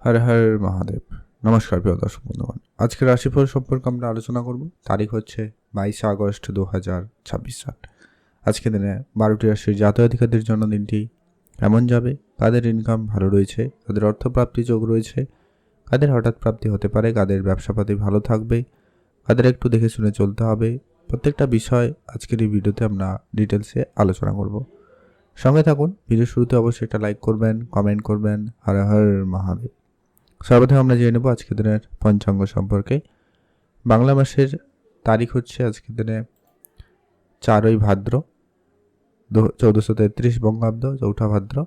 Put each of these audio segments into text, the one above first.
হর হর মহাদেব। নমস্কার প্রিয় দর্শক বন্ধুগণ, আজকে রাশিফল সম্পর্কে আমরা আলোচনা করব। তারিখ হচ্ছে 22 আগস্ট 2026 সাল। আজকে দিনে 12টি রাশির জাতক জাতিকাদের জন্য দিনটি কেমন যাবে, কাদের ইনকাম ভালো রয়েছে, কাদের অর্থপ্রাপ্তি যোগ রয়েছে, কাদের হঠাৎ প্রাপ্তি হতে পারে, কাদের ব্যবসাপাতি ভালো থাকবে, কাদের একটু দেখে শুনে চলতে হবে, প্রত্যেকটা বিষয় আজকের এই ভিডিওতে আমরা ডিটেলসে আলোচনা করব। সঙ্গে থাকুন। ভিডিও শুরুতে অবশ্যই একটা লাইক করবেন, কমেন্ট করবেন। হর হর মহাদেব। সর্বপ্রথম আমরা জেনে নেব আজকের দিনের পঞ্চাঙ্গ সম্পর্কে। বাংলা মাসের তারিখ হচ্ছে আজকের দিনে 4ই ভাদ্র 1433 বঙ্গাব্দ, চৌঠা ভাদ্র।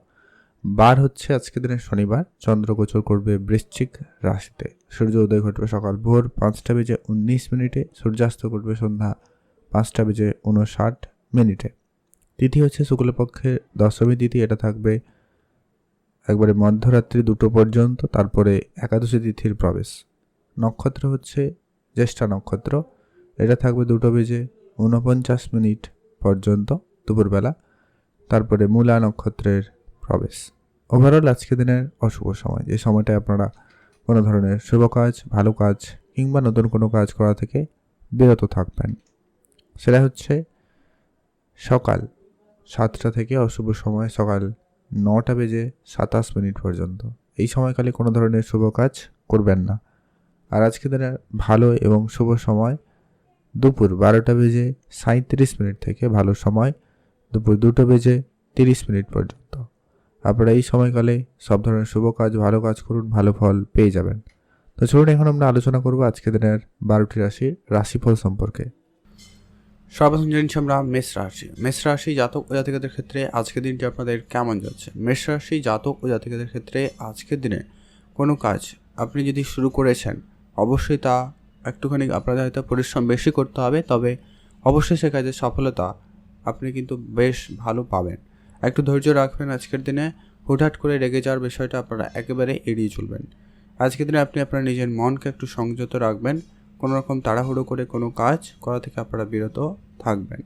বার হচ্ছে আজকের দিনে শনিবার। চন্দ্র গোচর করবে বৃশ্চিক রাশিতে। সূর্য উদয় ঘটবে সকাল ভোর 5টা বেজে 19 মিনিটে, সূর্যাস্ত ঘটবে সন্ধ্যা 5টা বেজে 59 মিনিটে। তিথি হচ্ছে শুক্লপক্ষের দশমী তিথি। এটা থাকবে একবারে মধ্যরাত্রি 2টো পর্যন্ত, তারপরে একাদশী তিথির প্রবেশ। নক্ষত্র হচ্ছে জ্যেষ্ঠা নক্ষত্র। এটা থাকবে 2টা বেজে 49 মিনিট পর্যন্ত দুপুরবেলা, তারপরে মূলা নক্ষত্রের প্রবেশ। ওভারঅল আজকে দিনের অশুভ সময়, যে সময়টায় আপনারা কোনো ধরনের শুভ কাজ, ভালো কাজ কিংবা নতুন কোনো কাজ করা থেকে বিরত থাকবেন, সেটা হচ্ছে সকাল 7টা থেকে অশুভ সময় সকাল 9টা বেজে 27 মিনিট পর্যন্ত। এই সময়কালে কোনো ধরনের শুভ কাজ করবেন না। আর আজকে দিনের ভালো এবং শুভ সময় দুপুর 12টা বেজে 37 মিনিট থেকে ভালো সময় দুপুর 2টা বেজে 30 মিনিট পর্যন্ত। আপনারা এই সময়কালে সব ধরনের শুভ কাজ, ভালো কাজ করুন, ভালো ফল পেয়ে যাবেন। তো চলুন এখন আমরা আলোচনা করব আজকে দিনের 12টি রাশির রাশিফল সম্পর্কে। সর্বপ্রথম জানছি আমরা মেষ রাশি জাতক ও জাতিকাদের ক্ষেত্রে আজকের দিনটি আপনাদের কেমন যাচ্ছে। মেষ রাশি জাতক ও জাতিকাদের ক্ষেত্রে আজকের দিনে কোনো কাজ আপনি যদি শুরু করেছেন, অবশ্যই তা একটুখানি আপনাদের হয়তো পরিশ্রম বেশি করতে হবে, তবে অবশ্যই সে কাজের সফলতা আপনি কিন্তু বেশ ভালো পাবেন। একটু ধৈর্য রাখবেন। আজকের দিনে হুটহাট করে রেগে যাওয়ার বিষয়টা আপনারা একেবারে এড়িয়ে চলবেন। আজকের দিনে আপনি আপনার নিজের মনকে একটু সংযত রাখবেন। কোনো রকম তাড়াহুড়ো করে কোনো কাজ করা থেকে আপনারা বিরত থাকবেন।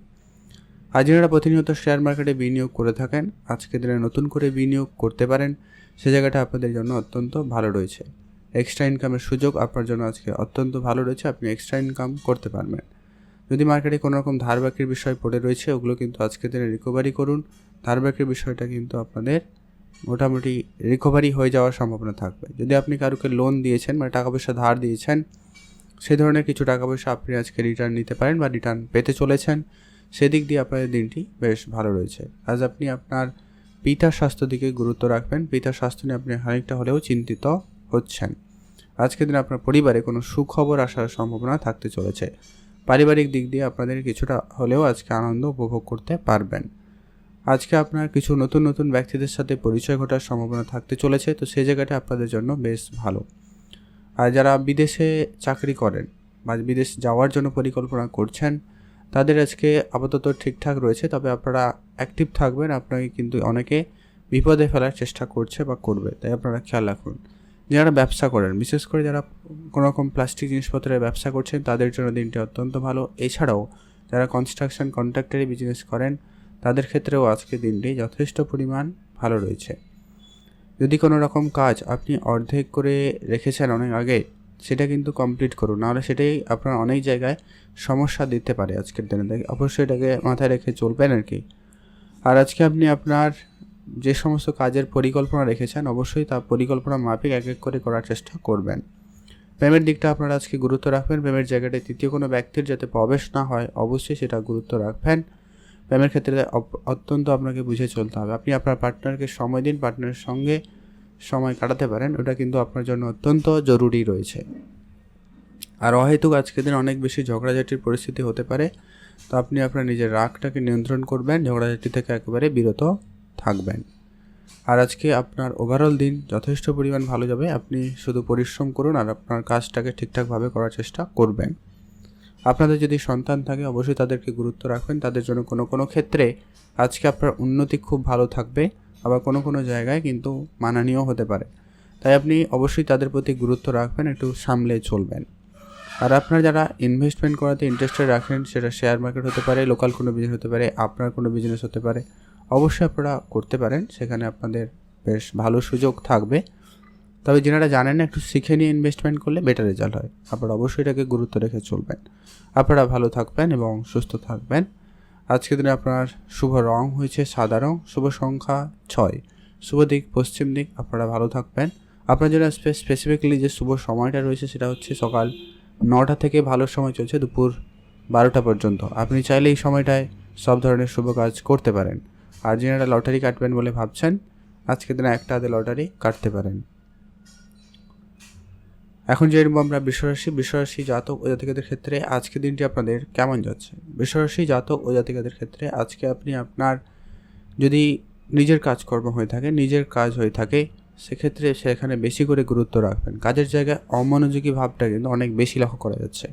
আর যারা প্রতিনিয়ত শেয়ার মার্কেটে বিনিয়োগ করে থাকেন, আজকের দিনে নতুন করে বিনিয়োগ করতে পারেন। সে জায়গাটা আপনাদের জন্য অত্যন্ত ভালো রয়েছে। এক্সট্রা ইনকামের সুযোগ আপনার জন্য আজকে অত্যন্ত ভালো রয়েছে। আপনি এক্সট্রা ইনকাম করতে পারবেন। যদি মার্কেটে কোনো রকম ধারবাকির বিষয় পড়ে রয়েছে, ওগুলো কিন্তু আজকের দিনে রিকভারি করুন। ধারবাকির বিষয়টা কিন্তু আপনাদের মোটামুটি রিকভারি হয়ে যাওয়ার সম্ভাবনা থাকবে। যদি আপনি কারুকে লোন দিয়েছেন, মানে টাকা পয়সা ধার দিয়েছেন, সেই ধরনের কিছু টাকা পয়সা আপনি আজকে রিটার্ন নিতে পারেন বা রিটার্ন পেতে চলেছেন। সেদিক দিয়ে আপনাদের দিনটি বেশ ভালো রয়েছে। আজ আপনি আপনার পিতার স্বাস্থ্য দিকে গুরুত্ব রাখবেন। পিতার স্বাস্থ্য নিয়ে আপনি খানিকটা হলেও চিন্তিত হচ্ছেন। আজকের দিন আপনার পরিবারে কোনো সুখবর আসার সম্ভাবনা থাকতে চলেছে। পারিবারিক দিক দিয়ে আপনাদের কিছুটা হলেও আজকে আনন্দ উপভোগ করতে পারবেন। আজকে আপনার কিছু নতুন নতুন ব্যক্তিদের সাথে পরিচয় ঘটার সম্ভাবনা থাকতে চলেছে, তো সেই জায়গাটা আপনাদের জন্য বেশ ভালো। আর যারা বিদেশে চাকরি করেন বা বিদেশ যাওয়ার জন্য পরিকল্পনা করছেন, তাদের আজকে আপাতত ঠিকঠাক রয়েছে, তবে আপনারা অ্যাক্টিভ থাকবেন। আপনাকে কিন্তু অনেকে বিপদে ফেলার চেষ্টা করছে বা করবে, তাই আপনারা খেয়াল রাখুন। যারা ব্যবসা করেন, বিশেষ করে যারা কোনো রকম প্লাস্টিক জিনিসপত্রের ব্যবসা করছেন, তাদের জন্য দিনটি অত্যন্ত ভালো। এছাড়াও যারা কনস্ট্রাকশন কন্ট্রাক্টরি বিজনেস করেন, তাদের ক্ষেত্রেও আজকে দিনটি যথেষ্ট পরিমাণ ভালো রয়েছে। যদি কোনো রকম কাজ আপনি অর্ধেক করে রেখেছেন অনেক আগে, সেটা কিন্তু কমপ্লিট করুন, নাহলে সেটাই আপনার অনেক জায়গায় সমস্যা দিতে পারে আজকের দিনে। অবশ্যই এটাকে মাথায় রেখে চলবেন আর কি। আর আজকে আপনি আপনার যে সমস্ত কাজের পরিকল্পনা রেখেছেন, অবশ্যই তা পরিকল্পনা মাফিক এক এক করে করার চেষ্টা করবেন। প্রেমের দিকটা আপনারা আজকে গুরুত্ব রাখবেন। প্রেমের জায়গাটায় তৃতীয় কোনো ব্যক্তির যাতে প্রবেশ না হয়, অবশ্যই সেটা গুরুত্ব রাখবেন। প্রেমের ক্ষেত্রে অত্যন্ত আপনাকে বুঝে চলতে হবে। আপনি আপনার পার্টনারকে সময় দিন, পার্টনারের সঙ্গে সময় কাটাতে পারেন, ওটা কিন্তু আপনার জন্য অত্যন্ত জরুরি রয়েছে। আর অহেতুক আজকের দিন অনেক বেশি ঝগড়াঝাটির পরিস্থিতি হতে পারে, তো আপনি আপনার নিজের রাগটাকে নিয়ন্ত্রণ করবেন, ঝগড়াঝাটি থেকে একেবারে বিরত থাকবেন। আর আজকে আপনার ওভারঅল দিন যথেষ্ট পরিমাণ ভালো যাবে। আপনি শুধু পরিশ্রম করুন আর আপনার কাজটাকে ঠিকঠাকভাবে করার চেষ্টা করবেন। আপনাদের যদি সন্তান থাকে, অবশ্যই তাদেরকে গুরুত্ব রাখবেন। তাদের জন্য কোনো কোনো ক্ষেত্রে আজকে আপনার উন্নতি খুব ভালো থাকবে, আবার কোনো কোনো জায়গায় কিন্তু মাননীয় হতে পারে, তাই আপনি অবশ্যই তাদের প্রতি গুরুত্ব রাখবেন, একটু সামলে চলবেন। আর আপনারা যারা ইনভেস্টমেন্ট করাতে ইন্টারেস্টেড রাখেন, সেটা শেয়ার মার্কেট হতে পারে, লোকাল কোনো বিজনেস হতে পারে, আপনার কোনো বিজনেস হতে পারে, অবশ্যই আপনারা করতে পারেন। সেখানে আপনাদের বেশ ভালো সুযোগ থাকবে। তবে যেনারা জানেন না একটু শিখে নিয়ে ইনভেস্টমেন্ট করলে বেটার রেজাল্ট হয়। আপনারা অবশ্যই এটাকে গুরুত্ব রেখে চলবেন। আপনারা ভালো থাকবেন এবং সুস্থ থাকবেন। আজকের দিনে আপনার শুভ রং হয়েছে সাদা রং, শুভ সংখ্যা 6, শুভ দিক পশ্চিম দিক। আপনারা ভালো থাকবেন। আপনার জন্য স্পেসিফিক্যালি যে শুভ সময়টা রয়েছে সেটা হচ্ছে সকাল 9টা থেকে ভালো সময় চলছে দুপুর 12টা পর্যন্ত। আপনি চাইলে এই সময়টায় সব ধরনের শুভ কাজ করতে পারেন। আর যেনারা লটারি কাটবেন বলে ভাবছেন, আজকের দিনে একটা হাতে লটারি কাটতে পারেন। এখন যেরকম আমরা বৃষরাশি জাতক ও জাতিকাদের ক্ষেত্রে আজকের দিনটি আপনাদের কেমন যাচ্ছে। বৃষরাশি জাতক ও জাতিকাদের ক্ষেত্রে আজকে আপনি আপনার যদি নিজের কাজকর্ম হয়ে থাকে, নিজের কাজ হয়ে থাকে, সেক্ষেত্রে সেখানে বেশি করে গুরুত্ব রাখবেন। কাজের জায়গায় অমনোযোগী ভাবটা কিন্তু অনেক বেশি লক্ষ্য করা যাচ্ছে।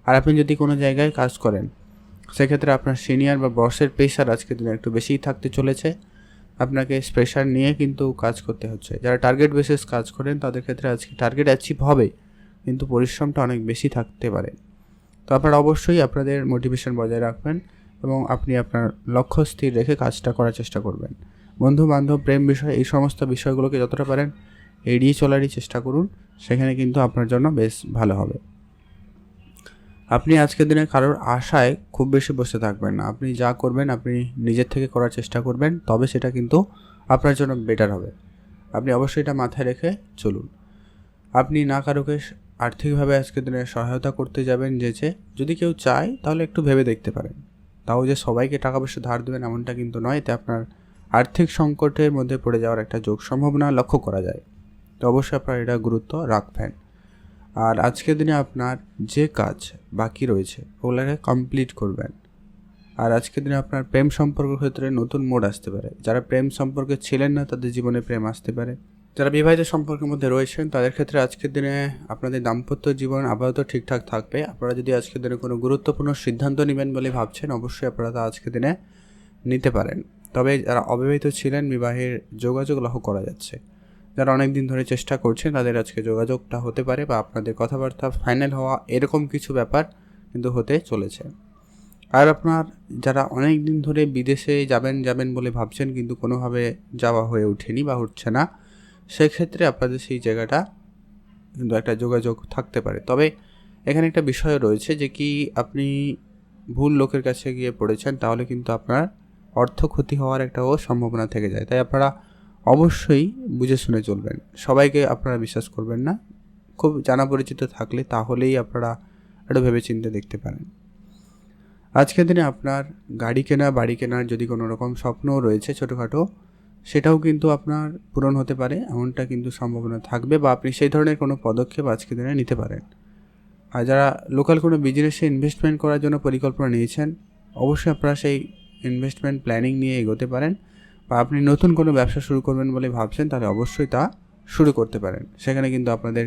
আর আপনি যদি কোনো জায়গায় কাজ করেন, সেক্ষেত্রে আপনার সিনিয়র বা বসের প্রেশার আজকের দিনে একটু বেশিই থাকতে চলেছে। আপনাকে প্রেশার নিয়ে কিন্তু কাজ করতে হচ্ছে। যারা টার্গেট বেসিস কাজ করেন তাদের ক্ষেত্রে আজকে টার্গেট অ্যাচিভ হবে, কিন্তু পরিশ্রমটা অনেক বেশি থাকতে পারে। তো আপনারা অবশ্যই আপনাদের মোটিভেশন বজায় রাখবেন এবং আপনি আপনার লক্ষ্য স্থির রেখে কাজটা করার চেষ্টা করবেন। বন্ধু বান্ধব, প্রেম বিষয়, এই সমস্ত বিষয়গুলোকে যতটা পারেন এড়িয়ে চলারই চেষ্টা করুন। সেখানে কিন্তু আপনার জন্য বেশ ভালো হবে। আপনি আজকের দিনে কারোর আশায় খুব বেশি বসে থাকবেন না। আপনি যা করবেন আপনি নিজের থেকে করার চেষ্টা করবেন, তবে সেটা কিন্তু আপনার জন্য বেটার হবে। আপনি অবশ্যই এটা মাথায় রেখে চলুন। আপনি না কারোকে আর্থিকভাবে আজকের দিনে সহায়তা করতে যাবেন যেচে, যদি কেউ চায় তাহলে একটু ভেবে দেখতে পারেন। তাও যে সবাইকে টাকা পয়সা ধার দেবেন এমনটা কিন্তু নয়, এতে আপনার আর্থিক সংকটের মধ্যে পড়ে যাওয়ার একটা যোগ সম্ভাবনা লক্ষ্য করা যায়। তো অবশ্যই আপনারা এটা গুরুত্ব রাখবেন। আর আজকের দিনে আপনার যে কাজ বাকি রয়েছে ওগুলোকে কমপ্লিট করবেন। আর আজকের দিনে আপনার প্রেম সম্পর্কের ক্ষেত্রে নতুন মোড় আসতে পারে। যারা প্রেম সম্পর্কে ছিলেন না তাদের জীবনে প্রেম আসতে পারে। যারা বিবাহিত সম্পর্কের মধ্যে রয়েছেন তাদের ক্ষেত্রে আজকের দিনে আপনাদের দাম্পত্য জীবন আপাতত ঠিকঠাক থাকবে। আপনারা যদি আজকের দিনে কোনো গুরুত্বপূর্ণ সিদ্ধান্ত নেবেন বলে ভাবছেন, অবশ্যই আপনারা তা আজকের দিনে নিতে পারেন। তবে যারা অবিবাহিত ছিলেন, বিবাহের যোগাযোগ লক্ষ্য করা যাচ্ছে। যারা অনেক দিন ধরে চেষ্টা করছেন তাদের আজকে যোগাযোগটা হতে পারে, বা আপনাদের কথাবার্তা ফাইনাল হওয়া এরকম কিছু ব্যাপার কিন্তু হতে চলেছে। আর আপনার যারা অনেক দিন ধরে বিদেশে যাবেন বলে ভাবছেন কিন্তু কোনোভাবে যাওয়া হয়ে ওঠেনি বা হচ্ছে না, সেক্ষেত্রে আপনাদের সেই জায়গাটা কিন্তু একটা যোগাযোগ থাকতে পারে। তবে এখানে একটা বিষয় রয়েছে যে কি আপনি ভুল লোকের কাছে গিয়ে পড়েছেন, তাহলে কিন্তু আপনার অর্থ ক্ষতি হওয়ার একটাও সম্ভাবনা থেকে যায়। তাই আপনারা অবশ্যই বুঝে শুনে চলবেন। সবাইকে আপনারা বিশ্বাস করবেন না। খুব জানা পরিচিত থাকলে তাহলেই আপনারা একটু ভেবেচিন্তে দেখতে পারেন। আজকের দিনে আপনার গাড়ি কেনা, বাড়ি কেনার যদি কোনো রকম স্বপ্নও রয়েছে ছোটোখাটো, সেটাও কিন্তু আপনার পূরণ হতে পারে, এমনটা কিন্তু সম্ভাবনা থাকবে, বা আপনি সেই ধরনের কোনো পদক্ষেপ আজকের দিনে নিতে পারেন। আর যারা লোকাল কোনো বিজনেসে ইনভেস্টমেন্ট করার জন্য পরিকল্পনা নিয়েছেন, অবশ্যই আপনারা সেই ইনভেস্টমেন্ট প্ল্যানিং নিয়ে এগোতে পারেন। বা আপনি নতুন কোনো ব্যবসা শুরু করবেন বলে ভাবছেন, তাহলে অবশ্যই তা শুরু করতে পারেন। সেখানে কিন্তু আপনাদের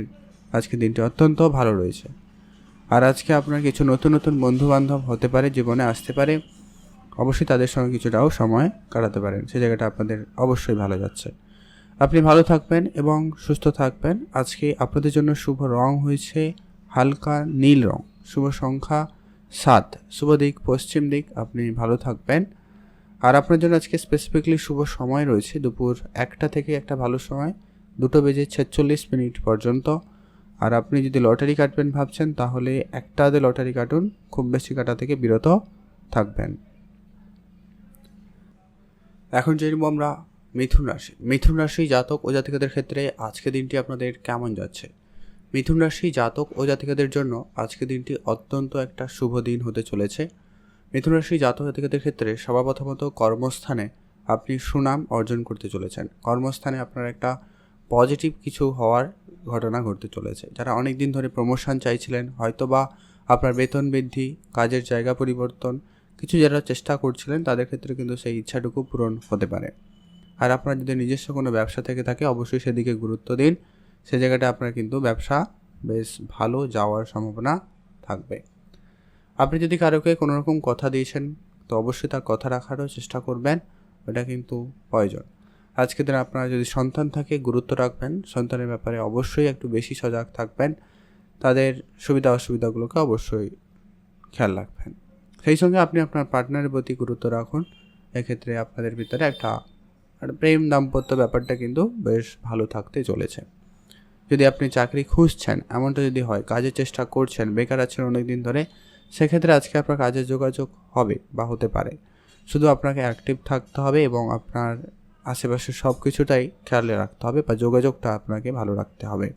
আজকের দিনটি অত্যন্ত ভালো রয়েছে। আর আজকে আপনার কিছু নতুন বন্ধুবান্ধব হতে পারে, জীবনে আসতে পারে। অবশ্যই তাদের সঙ্গে কিছুটাও সময় কাটাতে পারেন। সেই জায়গাটা আপনাদের অবশ্যই ভালো যাচ্ছে। আপনি ভালো থাকবেন এবং সুস্থ থাকবেন। আজকে আপনাদের জন্য শুভ রং হয়েছে হালকা নীল রং, শুভ সংখ্যা 7, শুভ দিক পশ্চিম দিক। আপনি ভালো থাকবেন। আর আপনার জন্য আজকে স্পেসিফিকলি শুভ সময় রয়েছে দুপুর 1টা থেকে একটা ভালো সময় 2:46 পর্যন্ত। আর আপনি যদি লটারি কাটবেন ভাবছেন, তাহলে একটা হাতে লটারি কাটুন, খুব বেশি কাটা থেকে বিরত থাকবেন। এখন যেরকম আমরা মিথুন রাশি জাতক ও জাতিকাদের ক্ষেত্রে আজকে দিনটি আপনাদের কেমন যাচ্ছে। মিথুন রাশি জাতক ও জাতিকাদের জন্য আজকে দিনটি অত্যন্ত একটা শুভ দিন হতে চলেছে। মিথুন রাশি জাতক জাতিকাদের ক্ষেত্রে সর্বপ্রথমত কর্মস্থানে আপনি সুনাম অর্জন করতে চলেছেন। কর্মস্থানে আপনার একটা পজিটিভ কিছু হওয়ার ঘটনা ঘটতে চলেছে। যারা অনেক দিন ধরে প্রমোশন চাইছিলেন, হয়তো বা আপনার বেতন বৃদ্ধি, কাজের জায়গা পরিবর্তন, কিছু যারা চেষ্টা করছিলেন তাদের ক্ষেত্রে কিন্তু সেই ইচ্ছাটুকু পূরণ হতে পারে। আর আপনার যদি নিজস্ব কোনো ব্যবসা থেকে থাকে, অবশ্যই সেদিকে গুরুত্ব দিন। সে জায়গাটা আপনার কিন্তু ব্যবসা বেশ ভালো যাওয়ার সম্ভাবনা থাকবে। আপনি যদি কারোকে কোনো রকম কথা দিয়েছেন, তো অবশ্যই তার কথা রাখারও চেষ্টা করবেন, এটা কিন্তু প্রয়োজন। আজকের দিনে আপনার যদি সন্তান থাকে, গুরুত্ব রাখবেন। সন্তানের ব্যাপারে অবশ্যই একটু বেশি সজাগ থাকবেন, তাদের সুবিধা অসুবিধাগুলোকে অবশ্যই খেয়াল রাখবেন। সেই সঙ্গে আপনি আপনার পার্টনারের প্রতি গুরুত্ব রাখুন। এক্ষেত্রে আপনাদের ভিতরে একটা প্রেম দাম্পত্য ব্যাপারটা কিন্তু বেশ ভালো থাকতে চলেছে। যদি আপনি চাকরি খুঁজছেন, এমনটা যদি হয়, কাজের চেষ্টা করছেন, বেকার আছেন অনেক দিন ধরে, সেক্ষেত্রে আজকে আপনার কাজের যোগাযোগ হবে বা হতে পারে। শুধু আপনাকে অ্যাক্টিভ থাকতে হবে এবং আপনার আশেপাশের সব কিছুটাই খেয়ালে রাখতে হবে বা যোগাযোগটা আপনাকে ভালো রাখতে হবে।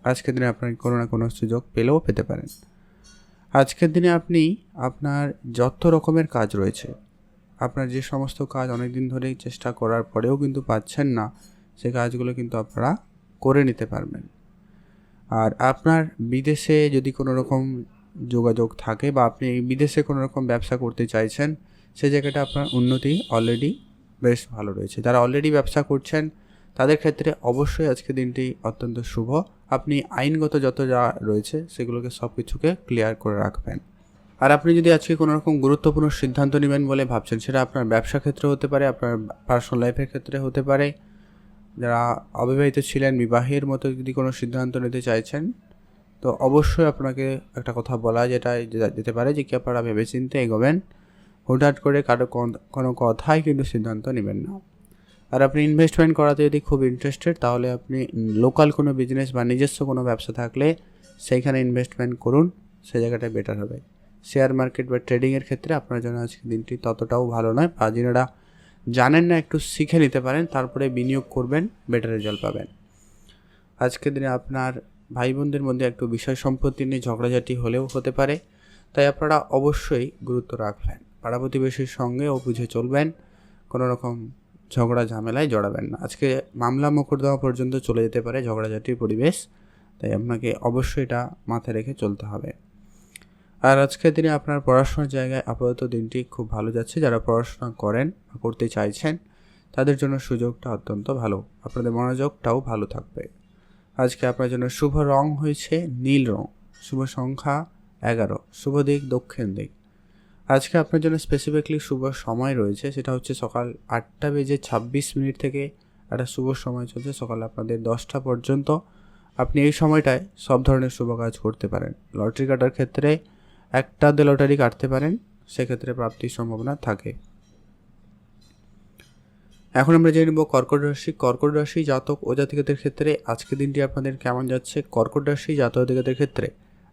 আজকের দিনে আপনার কোনো না কোনো সুযোগ পেলেও পেতে পারেন। আজকের দিনে আপনি আপনার যত রকমের কাজ রয়েছে, আপনার যে সমস্ত কাজ অনেক দিন ধরেই চেষ্টা করার পরেও কিন্তু পাচ্ছেন না, সেই কাজগুলো কিন্তু আপনারা করে নিতে পারবেন। আর আপনার বিদেশে যদি কোনো রকম যোগাযোগ থাকে বা আপনি বিদেশে কোনো রকম ব্যবসা করতে চাইছেন, সেই জায়গাটা আপনার উন্নতি অলরেডি বেশ ভালো রয়েছে। যারা অলরেডি ব্যবসা করছেন তাদের ক্ষেত্রে অবশ্যই আজকের দিনটি অত্যন্ত শুভ। আপনি আইনগত যত যা রয়েছে সেগুলোকে সব কিছুকে ক্লিয়ার করে রাখবেন। আর আপনি যদি আজকে কোনো রকম গুরুত্বপূর্ণ সিদ্ধান্ত নেবেন বলে ভাবছেন, সেটা আপনার ব্যবসা ক্ষেত্রে হতে পারে, আপনার পার্সোনাল লাইফের ক্ষেত্রে হতে পারে। যারা অবিবাহিত ছিলেন, বিবাহের মতো যদি কোনো সিদ্ধান্ত নিতে চাইছেন, তো অবশ্যই আপনাকে একটা কথা বলা যেতে পারে যে কি আপনারা ভেবেচিন্তে এগোবেন। হুটহাট করে কোনো কথাই কিন্তু সিদ্ধান্ত নেবেন না। আর আপনি ইনভেস্টমেন্ট করাতে যদি খুব ইন্টারেস্টেড, তাহলে আপনি লোকাল কোনো বিজনেস বা নিজস্ব কোনো ব্যবসা থাকলে সেইখানে ইনভেস্টমেন্ট করুন, সেই জায়গাটায় বেটার হবে। শেয়ার মার্কেট বা ট্রেডিংয়ের ক্ষেত্রে আপনার জন্য আজকের দিনটি ততটাও ভালো নয়, বা যিনারা জানেন না একটু শিখে নিতে পারেন, তারপরে বিনিয়োগ করবেন, বেটার রেজাল্ট পাবেন। আজকের দিনে আপনার ভাই বোনদের মধ্যে একটু বিষয় সম্পত্তি নিয়ে ঝগড়াঝাটি হলেও হতে পারে, তাই আপনারা অবশ্যই গুরুত্ব রাখবেন। পাড়া প্রতিবেশীর সঙ্গেও বুঝে চলবেন, কোনো রকম ঝগড়া ঝামেলায় জড়াবেন না। আজকে মামলা মোকদ্দমা পর্যন্ত চলে যেতে পারে ঝগড়াঝাটির পরিবেশ, তাই আপনাকে অবশ্যই এটা মাথায় রেখে চলতে হবে। আর আজকের দিনে আপনার পড়াশোনার জায়গায় আপাতত দিনটি খুব ভালো যাচ্ছে। যারা পড়াশোনা করেন বা করতে চাইছেন তাদের জন্য সুযোগটা অত্যন্ত ভালো, আপনাদের মনোযোগটাও ভালো থাকবে। আজকে আপনার জন্য শুভ রং হয়েছে নীল রং, শুভ সংখ্যা 11, শুভ দিক দক্ষিণ দিক। আজকে আপনার জন্য স্পেসিফিকলি শুভ সময় রয়েছে, সেটা হচ্ছে সকাল 8:26 থেকে একটা শুভ সময় চলছে সকাল আপনাদের 10টা পর্যন্ত। আপনি এই সময়টায় সব ধরনের শুভ কাজ করতে পারেন। লটারি কাটার ক্ষেত্রে একটা লটারি কাটতে পারেন, সেক্ষেত্রে প্রাপ্তির সম্ভাবনা থাকে। এখন আমরা জেনে নেব কর্কট রাশি। কর্কট রাশি জাতক ও জাতিকাদের ক্ষেত্রে আজকের দিনটি আপনাদের কেমন যাচ্ছে। কর্কট রাশি জাতক জাতিকাদের ক্ষেত্রে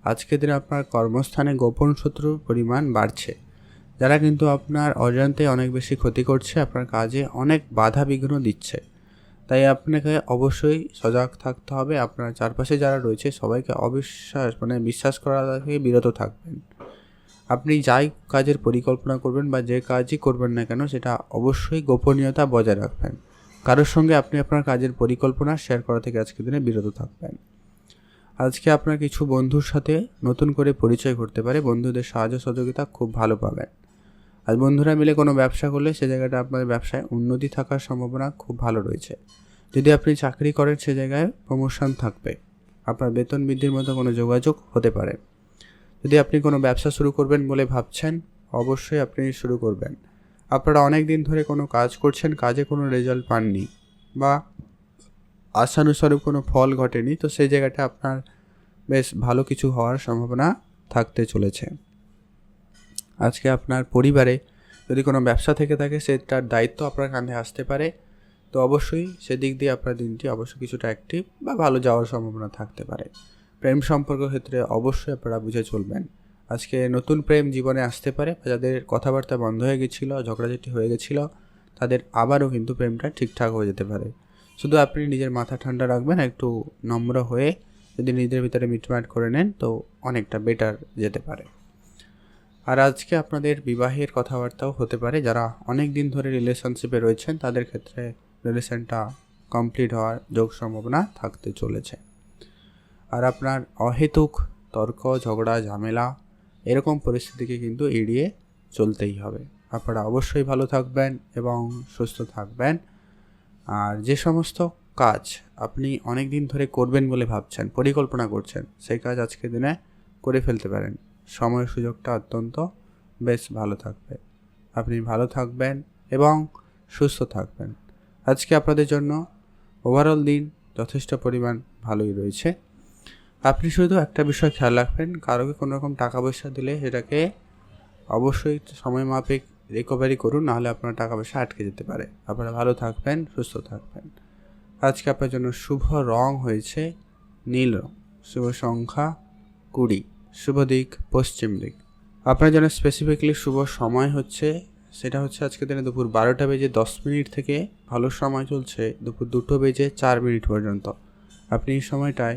আজকের দিনে আপনার কর্মস্থানে গোপন শত্রুর পরিমাণ বাড়ছে, যারা কিন্তু আপনার অজান্তে অনেক বেশি ক্ষতি করছে, আপনার কাজে অনেক বাধা বিঘ্ন দিচ্ছে। তাই আপনাকে অবশ্যই সজাগ থাকতে হবে। আপনার চারপাশে যারা রয়েছে সবাইকে বিশ্বাস করা থেকে বিরত থাকবেন। আপনি যাই কাজের পরিকল্পনা করবেন বা যে কাজই করবেন না কেন, সেটা অবশ্যই গোপনীয়তা বজায় রাখবেন। কারোর সঙ্গে আপনি আপনার কাজের পরিকল্পনা শেয়ার করা থেকে আজকের দিনে বিরত থাকবেন। আজকে আপনার কিছু বন্ধুর সাথে নতুন করে পরিচয় ঘটতে পারে, বন্ধুদের সাহায্য সহযোগিতা খুব ভালো পাবেন। আর বন্ধুরা মিলে কোনো ব্যবসা করলে সে জায়গাটা আপনাদের ব্যবসায় উন্নতি থাকার সম্ভাবনা খুব ভালো রয়েছে। যদি আপনি চাকরি করেন সে জায়গায় প্রমোশন থাকবে, আপনার বেতন বৃদ্ধির মতো কোনো যোগাযোগ হতে পারে। যদি আপনি কোনো ব্যবসা শুরু করবেন বলে ভাবছেন, অবশ্যই আপনি শুরু করবেন। আপনারা অনেক দিন ধরে কোনো কাজ করছেন, কাজে কোনো রেজাল্ট পাননি বা আশানুসারূপ কোনো ফল ঘটেনি, তো সেই জায়গাটা আপনার বেশ ভালো কিছু হওয়ার সম্ভাবনা থাকতে চলেছে। আজকে আপনার পরিবারে যদি কোনো ব্যবসা থেকে থাকে, সেটার দায়িত্ব আপনার কাঁধে আসতে পারে, তো অবশ্যই সেদিক দিয়ে আপনার দিনটি অবশ্যই কিছুটা অ্যাক্টিভ বা ভালো যাওয়ার সম্ভাবনা থাকতে পারে। প্রেম সম্পর্ক ক্ষেত্রে অবশ্যই আপনারা বুঝে চলবেন। আজকে নতুন প্রেম জীবনে আসতে পারে, বা যাদের কথাবার্তা বন্ধ হয়ে গেছিলো, ঝগড়াঝাটি হয়ে গেছিলো, তাদের আবারও কিন্তু প্রেমটা ঠিকঠাক হয়ে যেতে পারে। শুধু আপনি নিজের মাথা ঠান্ডা রাখবেন, একটু নম্র হয়ে যদি নিজের ভিতরে মিটমাট করে নেন, তো অনেকটা বেটার যেতে পারে। আর আজকে আপনাদের বিবাহের কথাবার্তাও হতে পারে। যারা অনেক দিন ধরে রিলেশনশিপে রয়েছেন তাদের ক্ষেত্রে রিলেশনটা কমপ্লিট হওয়ার যোগ সম্ভাবনা থাকতে চলেছে। আর আপনার অহেতুক তর্ক ঝগড়া ঝামেলা এরকম পরিস্থিতিকে কিন্তু এড়িয়ে চলতেই হবে। আপনারা অবশ্যই ভালো থাকবেন এবং সুস্থ থাকবেন। আর যে সমস্ত কাজ আপনি অনেক দিন ধরে করবেন বলে ভাবছেন, পরিকল্পনা করছেন, সেই কাজ আজকের দিনে করে ফেলতে পারেন। সময় সুযোগটা অত্যন্ত বেশ ভালো থাকবে। আপনি ভালো থাকবেন এবং সুস্থ থাকবেন। আজকে আপনাদের জন্য ওভারঅল দিন যথেষ্ট পরিমাণ ভালোই রয়েছে। আপনি শুধু একটা বিষয় খেয়াল রাখবেন, কারোকে কোনো রকম টাকা পয়সা দিলে সেটাকে অবশ্যই সময় মাফিক রিকভারি করুন, নাহলে আপনার টাকা পয়সা আটকে যেতে পারে। আপনারা ভালো থাকবেন, সুস্থ থাকবেন। আজকে আপনার জন্য শুভ রং হয়েছে নীল রং, শুভ সংখ্যা 20, শুভ দিক পশ্চিম দিক। আপনার জন্য স্পেসিফিকলি শুভ সময় হচ্ছে সেটা হচ্ছে আজকে দিনে দুপুর 12:10 থেকে ভালো সময় চলছে দুপুর 2:04 পর্যন্ত। আপনি এই সময়টায়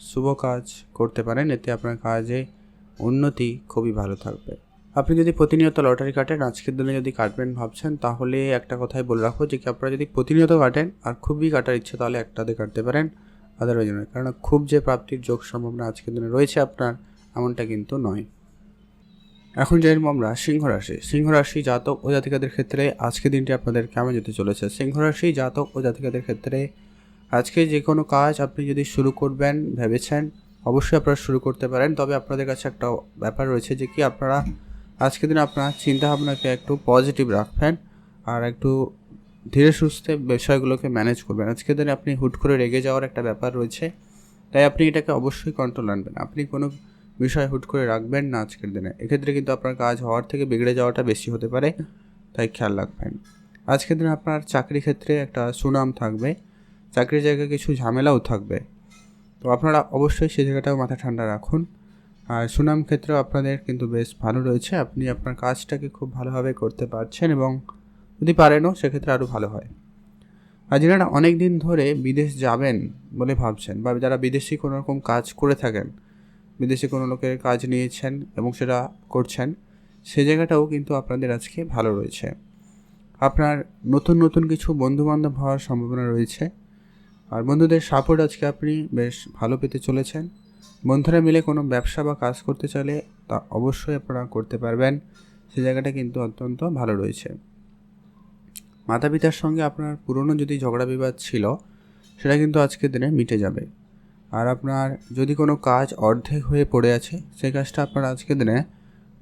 শুভ কাজ করতে পারেন, এতে আপনার কাজে উন্নতি খুবই ভালো থাকবে। আপনি যদি প্রতিনিয়ত লটারি কাটেন, আজকের দিনে যদি কাটবেন ভাবছেন, তাহলে একটা কথাই বলে রাখো যে কি আপনারা যদি প্রতিনিয়ত কাটেন আর খুবই কাটার ইচ্ছে, তাহলে একটাতে কাটতে পারেন, আদারওয়াইজ নয়। কারণ খুব যে প্রাপ্তির যোগ সম্ভাবনা আজকের দিনে রয়েছে আপনার, এমনটা কিন্তু নয়। এখন জানবো আমরা সিংহ রাশি। সিংহ রাশি জাতক ও জাতিকাদের ক্ষেত্রে আজকের দিনটি আপনাদের কেমন যেতে চলেছে। সিংহ রাশি জাতক ও জাতিকাদের ক্ষেত্রে আজকে যে কোনো কাজ আপনি যদি শুরু করবেন ভেবেছেন, অবশ্যই আপনারা শুরু করতে পারেন। তবে আপনাদের কাছে একটা ব্যাপার রয়েছে যে কি আপনারা আজকের দিনে আপনার চিন্তাভাবনাকে একটু পজিটিভ রাখবেন আর একটু ধীরে সুস্থে বিষয়গুলোকে ম্যানেজ করবেন। আজকের দিনে আপনি হুট করে রেগে যাওয়ার একটা ব্যাপার রয়েছে, তাই আপনি এটাকে অবশ্যই কন্ট্রোল আনবেন। আপনি কোনো বিষয় হুট করে রাখবেন না আজকের দিনে, এক্ষেত্রে কিন্তু আপনার কাজ হওয়ার থেকে বিগড়ে যাওয়াটা বেশি হতে পারে, তাই খেয়াল রাখবেন। আজকের দিনে আপনার চাকরি ক্ষেত্রে একটা সুনাম থাকবে, চাকরির জায়গায় কিছু ঝামেলাও থাকবে, তো আপনারা অবশ্যই সেই জায়গাটাও মাথা ঠান্ডা রাখুন। আর সুনাম ক্ষেত্রেও আপনাদের কিন্তু বেশ ভালো রয়েছে, আপনি আপনার কাজটাকে খুব ভালোভাবে করতে পারছেন এবং যদি পারেনও সেক্ষেত্রে আরও ভালো হয়। আর যারা অনেক দিন ধরে বিদেশ যাবেন বলে ভাবছেন বা যারা বিদেশি কোনো রকম কাজ করে থাকেন, বিদেশে কোনো লোকের কাজ নিয়েছেন এবং সেটা করছেন, সে জায়গাটাও কিন্তু আপনাদের আজকে ভালো রয়েছে। আপনার নতুন নতুন কিছু বন্ধুবান্ধব হওয়ার সম্ভাবনা রয়েছে, আর বন্ধুদের সাপোর্ট আজকে আপনি বেশ ভালো পেতে চলেছেন। বন্ধুরা মিলে কোনো ব্যবসা বা কাজ করতে চাইলে তা অবশ্যই আপনারা করতে পারবেন, সে জায়গাটা কিন্তু অত্যন্ত ভালো রয়েছে। মাতা পিতার সঙ্গে আপনার পুরনো যদি ঝগড়া বিবাদ ছিল সেটা কিন্তু আজকের দিনে মিটে যাবে। আর আপনার যদি কোনো কাজ অর্ধেক হয়ে পড়ে আছে, সেই কাজটা আপনারা আজকের দিনে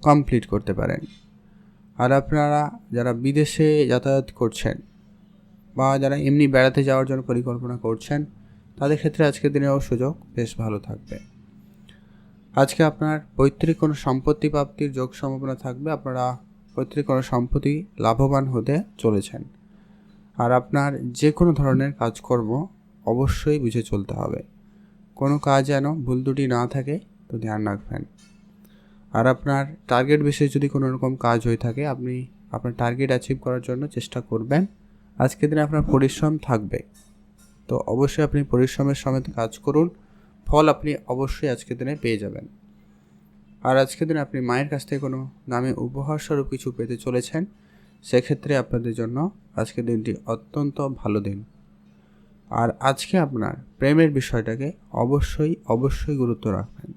কমপ্লিট করতে পারেন। আর আপনারা যারা বিদেশে যাতায়াত করছেন বা যারা এমনি বেড়াতে যাওয়ার জন্য পরিকল্পনা করছেন, তাদের ক্ষেত্রে আজকের দিনেও সুযোগ বেশ ভালো থাকবে। আজকে আপনার পৈতৃক কোনো সম্পত্তি প্রাপ্তির যোগ সম্ভাবনা থাকবে, আপনারা পৈতৃক কোনো সম্পত্তি লাভবান হতে চলেছেন। আর আপনার যে কোনো ধরনের কাজকর্ম অবশ্যই বুঝে চলতে হবে, কোনো কাজ যেন ভুল ত্রুটি না থাকে, তো ধ্যান রাখবেন। আর আপনার টার্গেট বেসে যদি কোনো রকম কাজ হয়ে থাকে, আপনি আপনার টার্গেট অ্যাচিভ করার জন্য চেষ্টা করবেন। আজকের দিনে আপনার পরিশ্রম থাকবে, তো অবশ্যই আপনি পরিশ্রমের সমেত কাজ করুন, ফল আপনি অবশ্যই আজকের দিনে পেয়ে যাবেন। আর আজকের দিনে আপনি মায়ের কাছ থেকে কোনো দামে উপহার স্বরূপ কিছু পেতে চলেছেন, সেক্ষেত্রে আপনাদের জন্য আজকের দিনটি অত্যন্ত ভালো দিন। আর আজকে আপনার প্রেমের বিষয়টাকে অবশ্যই গুরুত্ব রাখবেন।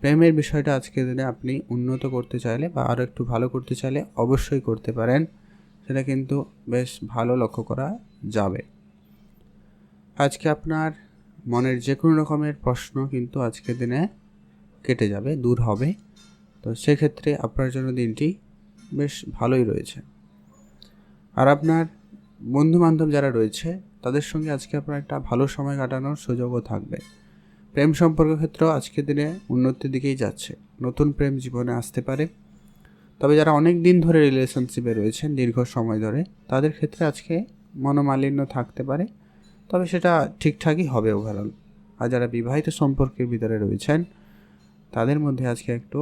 প্রেমের বিষয়টা আজকের দিনে আপনি উন্নত করতে চাইলে বা আরও একটু ভালো করতে চাইলে অবশ্যই করতে পারেন, সেটা কিন্তু বেশ ভালো লক্ষ্য করা যাবে। আজকে আপনার মনের যে কোনো রকমের প্রশ্ন কিন্তু আজকের দিনে কেটে যাবে, দূর হবে, তো সেক্ষেত্রে আপনার জন্য দিনটি বেশ ভালোই রয়েছে। আর আপনার বন্ধুবান্ধব যারা রয়েছে তাদের সঙ্গে আজকে আপনার একটা ভালো সময় কাটানোর সুযোগও থাকবে। প্রেম সম্পর্ক ক্ষেত্রেও আজকের দিনে উন্নতির দিকেই যাচ্ছে, নতুন প্রেম জীবনে আসতে পারে। তবে যারা অনেক দিন ধরে রিলেশনশিপে রয়েছেন, দীর্ঘ সময় ধরে, তাদের ক্ষেত্রে আজকে মনোমালিন্য থাকতে পারে, তবে সেটা ঠিকঠাকই হবে ওভারঅল। আর যারা বিবাহিত সম্পর্কের ভিতরে রয়েছেন, তাদের মধ্যে আজকে একটু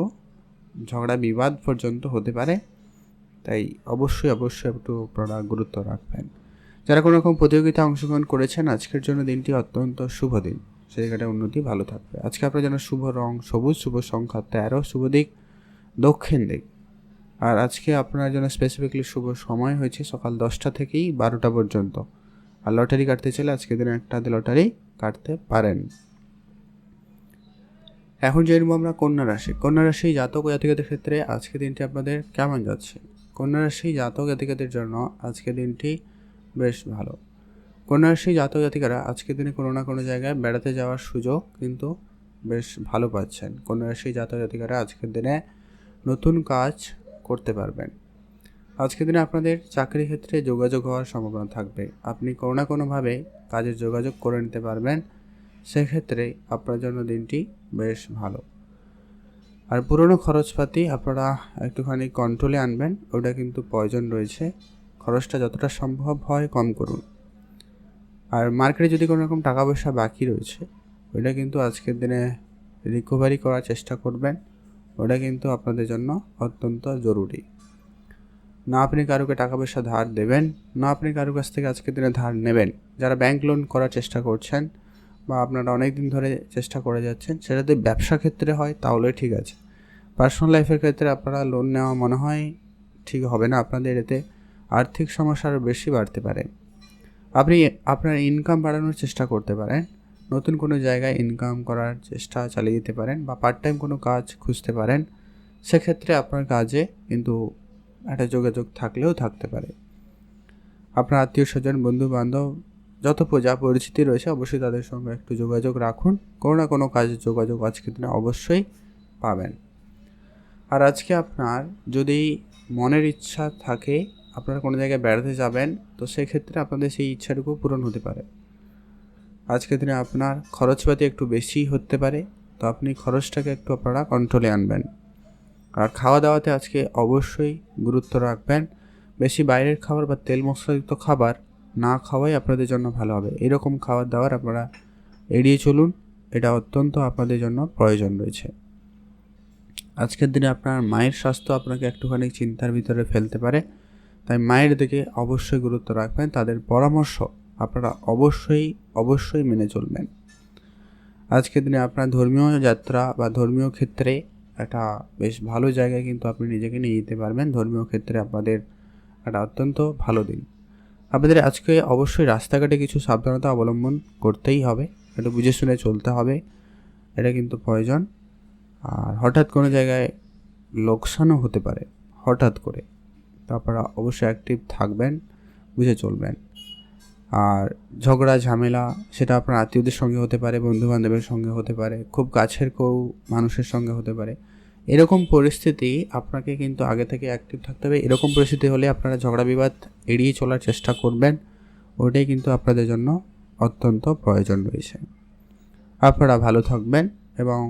ঝগড়া বিবাদ পর্যন্ত হতে পারে, তাই অবশ্যই একটু আপনারা গুরুত্ব রাখবেন। যারা কোনো রকম প্রতিযোগিতা অংশগ্রহণ করেছেন, আজকের জন্য দিনটি অত্যন্ত শুভ দিন, সেই জায়গাটায় উন্নতি ভালো থাকবে। আজকে আপনার জন্য শুভ রং সবুজ, শুভ সংখ্যা 13, শুভ দিক দক্ষিণ দিক। আর আজকে আপনার জন্য স্পেসিফিকলি শুভ সময় হয়েছে সকাল 10টা থেকেই 12টা পর্যন্ত। আর লটারি কাটতে চাইলে আজকের দিনে একটা লটারি কাটতে পারেন। এখন জেনব আমরা কন্যা রাশি। কন্যা রাশি জাতক ও জাতিকাদের ক্ষেত্রে আজকের দিনটি আপনাদের কেমন যাচ্ছে। কন্যা রাশি জাতক জাতিকাদের জন্য আজকের দিনটি বেশ ভালো। কন্যা রাশি জাতক জাতিকারা আজকের দিনে কোনো না কোনো জায়গায় বেড়াতে যাওয়ার সুযোগ কিন্তু বেশ ভালো পাচ্ছেন। কন্যা রাশি জাতক জাতিকারা আজকের দিনে নতুন কাজ করতে পারবেন। আজকের দিনে আপনাদের চাকরি ক্ষেত্রে যোগাযোগ হওয়ার সম্ভাবনা থাকবে, আপনি কোনো না কোনোভাবে কাজের যোগাযোগ করে নিতে পারবেন, সেক্ষেত্রে আপনার জন্য দিনটি বেশ ভালো। আর পুরনো খরচপাতি আপনারা একটুখানি কন্ট্রোলে আনবেন, ওটা কিন্তু প্রয়োজন রয়েছে, খরচটা যতটা সম্ভব হয় কম করুন। আর মার্কেটে যদি কোনো রকম টাকা পয়সা বাকি রয়েছে, ওইটা কিন্তু আজকের দিনে রিকভারি করার চেষ্টা করবেন। ওটা কিন্তু আপনাদের জন্য অত্যন্ত জরুরি। না আপনি কারোকে টাকা পয়সা ধার দেবেন, না আপনি কারোর কাছ থেকে আজকের দিনে ধার নেবেন। যারা ব্যাংক লোন করার চেষ্টা করছেন বা আপনারা অনেক দিন ধরে চেষ্টা করে যাচ্ছেন, সেটা যদি ব্যবসা ক্ষেত্রে হয় তাহলে ঠিক আছে। পার্সোনাল লাইফের ক্ষেত্রে আপনারা লোন নেওয়া মনে হয় ঠিক হবে না, আপনাদের এতে আর্থিক সমস্যা আরও বেশি বাড়তে পারে। আপনি আপনার ইনকাম বাড়ানোর চেষ্টা করতে পারেন, নতুন কোনো জায়গায় ইনকাম করার চেষ্টা চালিয়ে যেতে পারেন বা পার্ট টাইম কোনো কাজ খুঁজতে পারেন। সেক্ষেত্রে আপনার কাজে কিন্তু একটা যোগাযোগ থাকলেও থাকতে পারে। আপনার আত্মীয় স্বজন, বন্ধু বান্ধব যত যা পরিচিতি রয়েছে অবশ্যই তাদের সঙ্গে একটু যোগাযোগ রাখুন। কোনো না কোনো কাজের যোগাযোগ আজকের দিনে অবশ্যই পাবেন। আর আজকে আপনার যদি মনের ইচ্ছা থাকে আপনারা কোনো জায়গায় বেড়াতে যাবেন, তো সেক্ষেত্রে আপনাদের সেই ইচ্ছাটুকু পূরণ হতে পারে। আজকের দিনে আপনার খরচপাতি একটু বেশি হতে পারে, তো আপনি খরচটাকে একটু আপনারা কন্ট্রোলে আনবেন। আর খাওয়া দাওয়াতে আজকে অবশ্যই গুরুত্ব রাখবেন। বেশি বাইরের খাবার বা তেল মশলাযুক্ত খাবার না খাওয়াই আপনাদের জন্য ভালো হবে। এরকম খাবার দাবার আপনারা এড়িয়ে চলুন, এটা অত্যন্ত আপনাদের জন্য প্রয়োজন রয়েছে। আজকের দিনে আপনার মায়ের স্বাস্থ্য আপনাকে একটুখানি চিন্তার ভিতরে ফেলতে পারে, তাই মায়ের দিকে অবশ্যই গুরুত্ব রাখবেন। তাদের পরামর্শ আপনারা অবশ্যই মেনে চলবেন। আজকের দিনে আপনার ধর্মীয় যাত্রা বা ধর্মীয় ক্ষেত্রে একটা বেশ ভালো জায়গায় কিন্তু আপনি নিজেকে নিয়ে যেতে পারবেন। ধর্মীয় ক্ষেত্রে আপনাদের একটা অত্যন্ত ভালো দিন। আপনাদের আজকে অবশ্যই রাস্তাঘাটে কিছু সাবধানতা অবলম্বন করতেই হবে, একটু বুঝে শুনে চলতে হবে, এটা কিন্তু প্রয়োজন। আর হঠাৎ কোনো জায়গায় লোকসানও হতে পারে হঠাৎ করে, তো আপনারা অবশ্যই অ্যাক্টিভ থাকবেন, বুঝে চলবেন। আর ঝগড়া ঝামেলা সেটা আপনার আত্মীয়দের সঙ্গে হতে পারে, বন্ধুবান্ধবের সঙ্গে হতে পারে, খুব কাছের কেউ মানুষের সঙ্গে হতে পারে। এরকম পরিস্থিতি আপনাকে কিন্তু আগে থেকে অ্যাক্টিভ থাকতে হবে। এরকম পরিস্থিতি হলে আপনারা ঝগড়া বিবাদ এড়িয়ে চলার চেষ্টা করবেন, ওটাই কিন্তু আপনাদের জন্য অত্যন্ত প্রয়োজন রয়েছে। আপনারা ভালো থাকবেন এবং